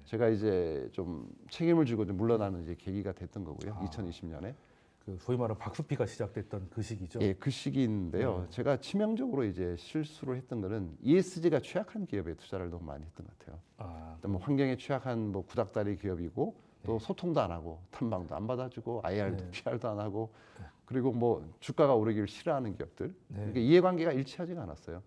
제가 이제 좀 책임을 지고 좀 물러나는 이제 계기가 됐던 거고요. 2020년에. 그 소위 말하는 박스피가 시작됐던 그 시기죠. 예, 그 시기인데요. 제가 치명적으로 이제 실수를 했던 거는 ESG가 취약한 기업에 투자를 너무 많이 했던 것 같아요. 아, 뭐 환경에 취약한 뭐 구닥다리 기업이고 또 소통도 안 하고 탐방도 안 받아주고 IR도 네. PR도 안 하고 그리고 뭐 주가가 오르기를 싫어하는 기업들. 네. 그러니까 이해관계가 일치하지가 않았어요.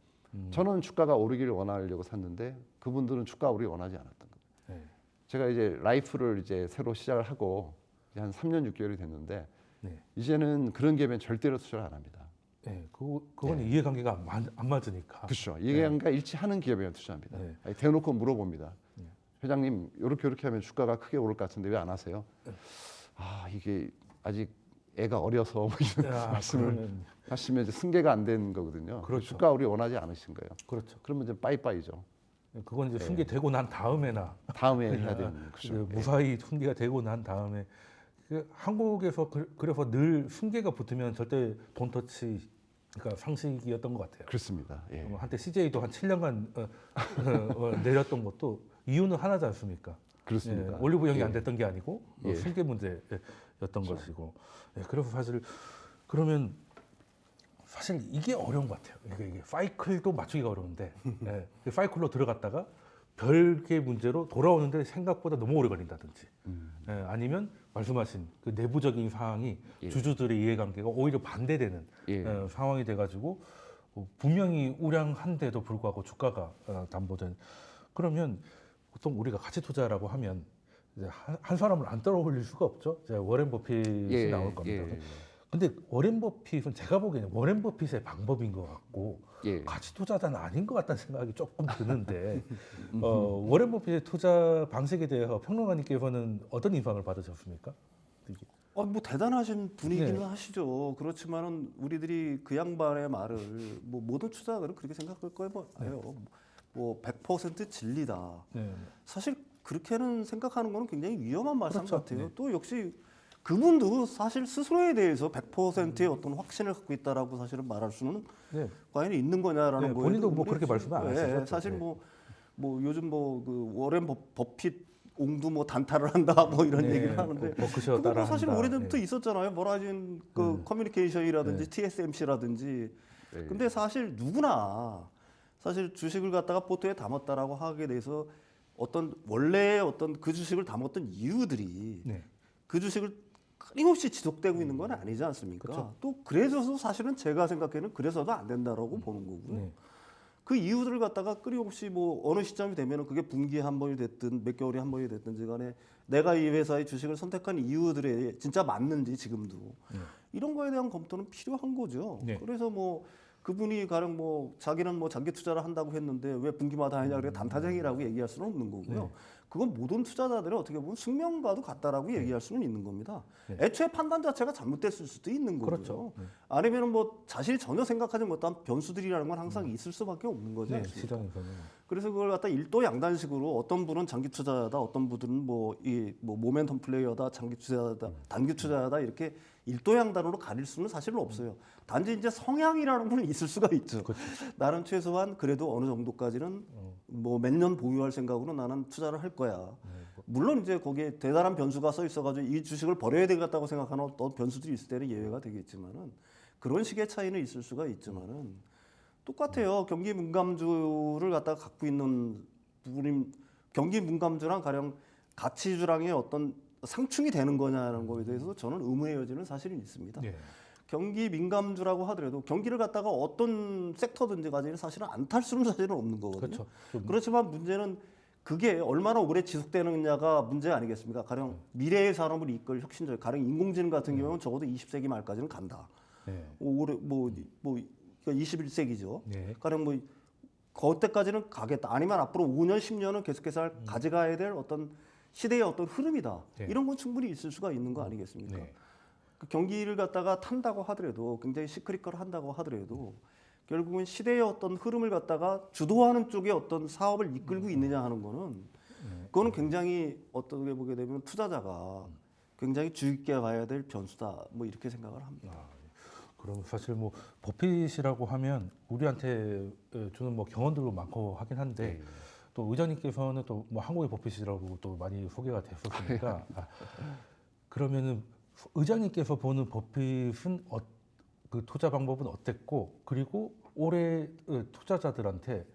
저는 주가가 오르기를 원하려고 샀는데 그분들은 주가 오르기 원하지 않았던 거예요. 네. 제가 이제 라이프를 이제 새로 시작을 하고 이제 한 3년 6개월이 됐는데 네. 이제는 그런 기업엔 절대로 투자를 안 합니다. 네, 그거는 이해관계가 안 맞으니까. 그렇죠. 이해관계가 일치하는 기업에만 투자합니다. 네. 아니, 대놓고 물어봅니다. 회장님 이렇게 하면 주가가 크게 오를 것 같은데 왜 안 하세요? 아 이게 아직 애가 어려서 뭐 이런 야, 말씀을 그러면- 하시면 이제 승계가 안 된 거거든요. 그렇죠. 주가 우리 원하지 않으신 거예요. 그렇죠. 그러면 이제 빠이빠이죠. 그건 이제 승계되고 난 다음에나 다음에 해야 되는 거죠. 그 무사히 승계가 되고 난 다음에 그 한국에서 그래서 늘 승계가 붙으면 절대 돈터치 그러니까 상식이었던 것 같아요. 그렇습니다. 예. 한때 CJ도 한 7년간 내렸던 것도 이유는 하나지 않습니까? 그렇습니다. 예, 올리브영이 예. 안 됐던 게 아니고 예. 승계 문제였던 것이고. 예, 그래서 사실 그러면 사실 이게 어려운 것 같아요. 이게 사이클도 맞추기가 어려운데 예, 그 사이클로 들어갔다가 별개 문제로 돌아오는데 생각보다 너무 오래 걸린다든지 예, 아니면 말씀하신 그 내부적인 상황이 예. 주주들의 이해관계가 오히려 반대되는 예. 상황이 돼가지고 분명히 우량한데도 불구하고 주가가 담보된 그러면 보통 우리가 가치 투자라고 하면 이제 한 사람을 안 떠올릴 수가 없죠. 이제 워렌 버핏이 나올 겁니다. 근데 워렌 버핏은 제가 보기에는 워렌 버핏의 방법인 것 같고 예. 가치 투자자는 아닌 것 같다는 생각이 조금 드는데 워렌 버핏의 투자 방식에 대해서 평론가님께서는 어떤 인상을 받으셨습니까? 뭐 대단하신 분이기는 네. 하시죠. 그렇지만은 우리들이 그 양반의 말을 뭐 모든 투자자들은 그렇게 생각할 거예요. 뭐 100% 진리다. 네. 사실 그렇게는 생각하는 거는 굉장히 위험한 말씀 그렇죠. 같아요. 네. 또 역시 그분도 사실 스스로에 대해서 100%의 어떤 확신을 갖고 있다라고 사실은 말할 수는 네. 과연 있는 거냐라는 네, 거예요. 본인도 뭐 그렇게 말씀 안 하시죠? 사실 네. 뭐 요즘 뭐 그 워렌 버핏 옹도 뭐 단타를 한다 뭐 이런 네, 얘기를 하는데 버크셔 그거 따라 사실 한다. 오래전부터 있었잖아요. 모라진 그 커뮤니케이션이라든지 TSMC라든지. 네. 근데 사실 누구나 사실 주식을 갖다가 포트에 담았다라고 하게 돼서 어떤 원래 어떤 그 주식을 담았던 이유들이 네. 그 주식을 끊임없이 지속되고 있는 건 아니지 않습니까? 그렇죠. 또 그래서 사실은 제가 생각에는 그래서도 안 된다라고 보는 거고요. 네. 그 이유들을 갖다가 끊임없이 뭐 어느 시점이 되면은 그게 분기에 한 번이 됐든 몇 개월에 한 번이 됐든지 간에 내가 이 회사의 주식을 선택한 이유들에 진짜 맞는지 지금도 이런 거에 대한 검토는 필요한 거죠. 네. 그래서 뭐 그분이 가령 뭐 자기는 뭐 장기 투자를 한다고 했는데 왜 분기마다 하냐 그래 단타쟁이라고 얘기할 수는 없는 거고요. 네. 그건 모든 투자자들이 어떻게 보면 숙명과도 같다라고 얘기할 수는 있는 겁니다. 네. 애초에 판단 자체가 잘못됐을 수도 있는 거고요. 그렇죠. 네. 아니면은 뭐 자신이 전혀 생각하지 못한 변수들이라는 건 항상 있을 수밖에 없는 거죠. 네, 시장에서는 그래서 그걸 갖다 일도양단식으로 어떤 분은 장기 투자자다, 어떤 분들은 뭐 모멘텀 플레이어다, 장기 투자자다, 단기 투자자다 이렇게 일도양단으로 가릴 수는 사실은 없어요. 단지 이제 성향이라는 건 있을 수가 있죠. 나는 최소한 그래도 어느 정도까지는 뭐 몇 년 보유할 생각으로 나는 투자를 할 거야. 물론 이제 거기에 대단한 변수가 써 있어가지고 이 주식을 버려야 되겠다고 생각하는 어떤 변수들이 있을 때는 예외가 되겠지만은 그런 식의 차이는 있을 수가 있지만은 똑같아요. 경기 민감주를 갖다가 갖고 있는 부분이 경기 민감주랑 가령 가치주랑의 어떤 상충이 되는 거냐는 거에 대해서 저는 의문의 여지는 사실은 있습니다. 네. 경기 민감주라고 하더라도 경기를 갖다가 어떤 섹터든지 가지는 사실은 안 탈 수는 사실은 없는 거거든요. 그렇죠. 좀- 그렇지만 문제는 그게 얼마나 오래 지속되느냐가 문제 아니겠습니까? 가령 미래의 산업을 이끌 혁신적, 가령 인공지능 같은 경우는 적어도 20세기 말까지는 간다. 네. 올해 뭐 21세기죠. 네. 가령 뭐 그때까지는 가겠다. 아니면 앞으로 5년, 10년은 계속해서 가져가야 될 어떤 시대의 어떤 흐름이다. 네. 이런 건 충분히 있을 수가 있는 거 아니겠습니까? 네. 그 경기를 갖다가 탄다고 하더라도 굉장히 시크릿컬 한다고 하더라도 결국은 시대의 어떤 흐름을 갖다가 주도하는 쪽에 어떤 사업을 이끌고 있느냐 하는 거는 그거는 굉장히 어떻게 보게 되면 투자자가 굉장히 주의 깊게 봐야 될 변수다. 뭐 이렇게 생각을 합니다. 그럼 사실 뭐 버핏이라고 하면 우리한테 주는 뭐 경험들도 많고 하긴 한데 또 의장님께서는 또 뭐 한국의 버핏이라고 또 많이 소개가 됐었으니까 그러면은 의장님께서 보는 버핏은 그 투자 방법은 어땠고 그리고 올해 투자자들한테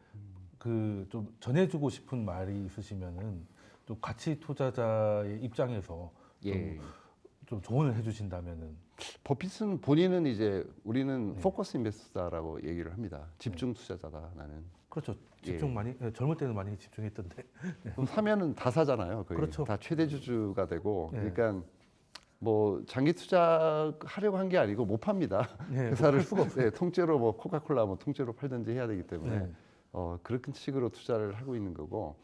그 좀 전해주고 싶은 말이 있으시면은 좀 가치 투자자의 입장에서 예. 좀 조언을 해주신다면은 버핏은 본인은 이제 우리는 네. 포커스 인베스터라고 얘기를 합니다. 집중 투자자다 나는. 그렇죠. 집중 예. 많이 젊을 때는 많이 집중했던데. 그럼 사면은 다 사잖아요. 거의. 그렇죠. 다 최대 주주가 되고. 예. 그러니까 뭐 장기 투자하려고 한 게 아니고 못 팝니다. 예, 회사를 팔 수가 없어요. 네, 통째로 뭐 코카콜라 뭐 통째로 팔든지 해야 되기 때문에 네. 그런 식으로 투자를 하고 있는 거고.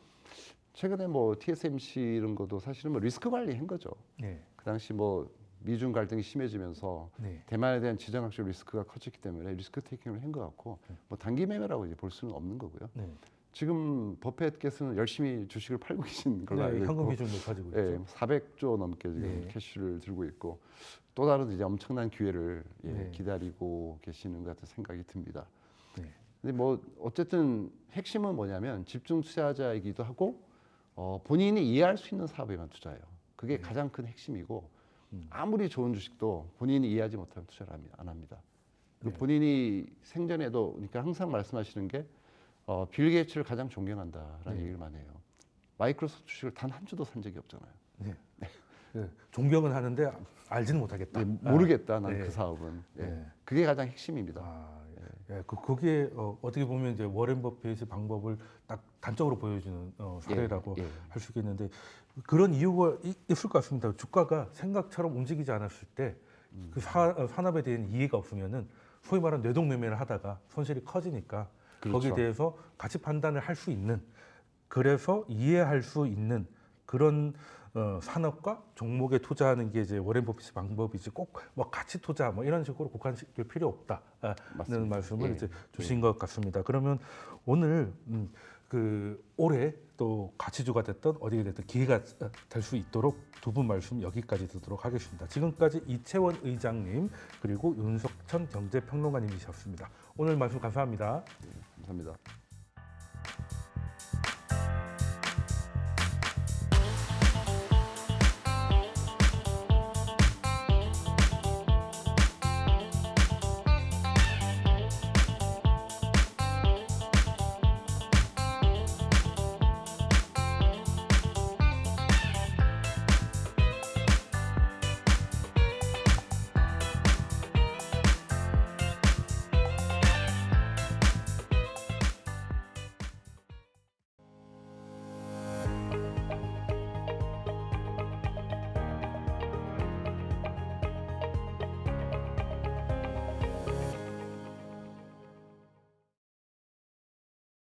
최근에 뭐 TSMC 이런 것도 사실은 뭐 리스크 관리한 거죠. 네. 그 당시 뭐 미중 갈등이 심해지면서 네. 대만에 대한 지정학적 리스크가 커졌기 때문에 리스크 테이킹을 한 것 같고 뭐 단기 매매라고 이제 볼 수는 없는 거고요. 네. 지금 버핏께서는 열심히 주식을 팔고 계신 걸로 알고 네, 있고, 현금 기준도 가지고 있죠. 예, 400조 넘게 지금 네. 캐시를 들고 있고 또 다른 이제 엄청난 기회를 네. 기다리고 계시는 것 같은 생각이 듭니다. 네. 근데 뭐 어쨌든 핵심은 뭐냐면 집중 투자자이기도 하고 본인이 이해할 수 있는 사업에만 투자해요. 그게 네. 가장 큰 핵심이고 아무리 좋은 주식도 본인이 이해하지 못하면 투자를 안 합니다. 그리고 네. 본인이 생전에도 그러니까 항상 말씀하시는 게 빌 게이츠를 가장 존경한다라는 네. 얘기를 많이 해요. 마이크로소프트 주식을 단 한 주도 산 적이 없잖아요. 네. 네. 존경은 하는데 알지는 못하겠다. 예, 모르겠다, 난 네. 그 사업은. 예. 네. 그게 가장 핵심입니다. 예, 거기에 어떻게 보면 이제 워렌 버핏의 방법을 딱 단적으로 보여주는 사례라고 예, 예. 할 수 있겠는데 그런 이유가 있을 것 같습니다. 주가가 생각처럼 움직이지 않았을 때 그 산업에 대한 이해가 없으면은 소위 말하는 뇌동매매를 하다가 손실이 커지니까 그렇죠. 거기에 대해서 가치 판단을 할 수 있는 그래서 이해할 수 있는 그런 산업과 종목에 투자하는 게 이제 워렌 버핏의 방법이지 꼭 뭐 가치 투자 뭐 이런 식으로 국한시킬 필요 없다는 맞습니다. 말씀을 예. 이제 주신 것 같습니다. 그러면 오늘 그 올해 또 가치주가 됐던 어디가 됐든 기회가 될 수 있도록 두 분 말씀 여기까지 듣도록 하겠습니다. 지금까지 이채원 의장님 그리고 윤석천 경제평론가님이셨습니다. 오늘 말씀 감사합니다. 감사합니다.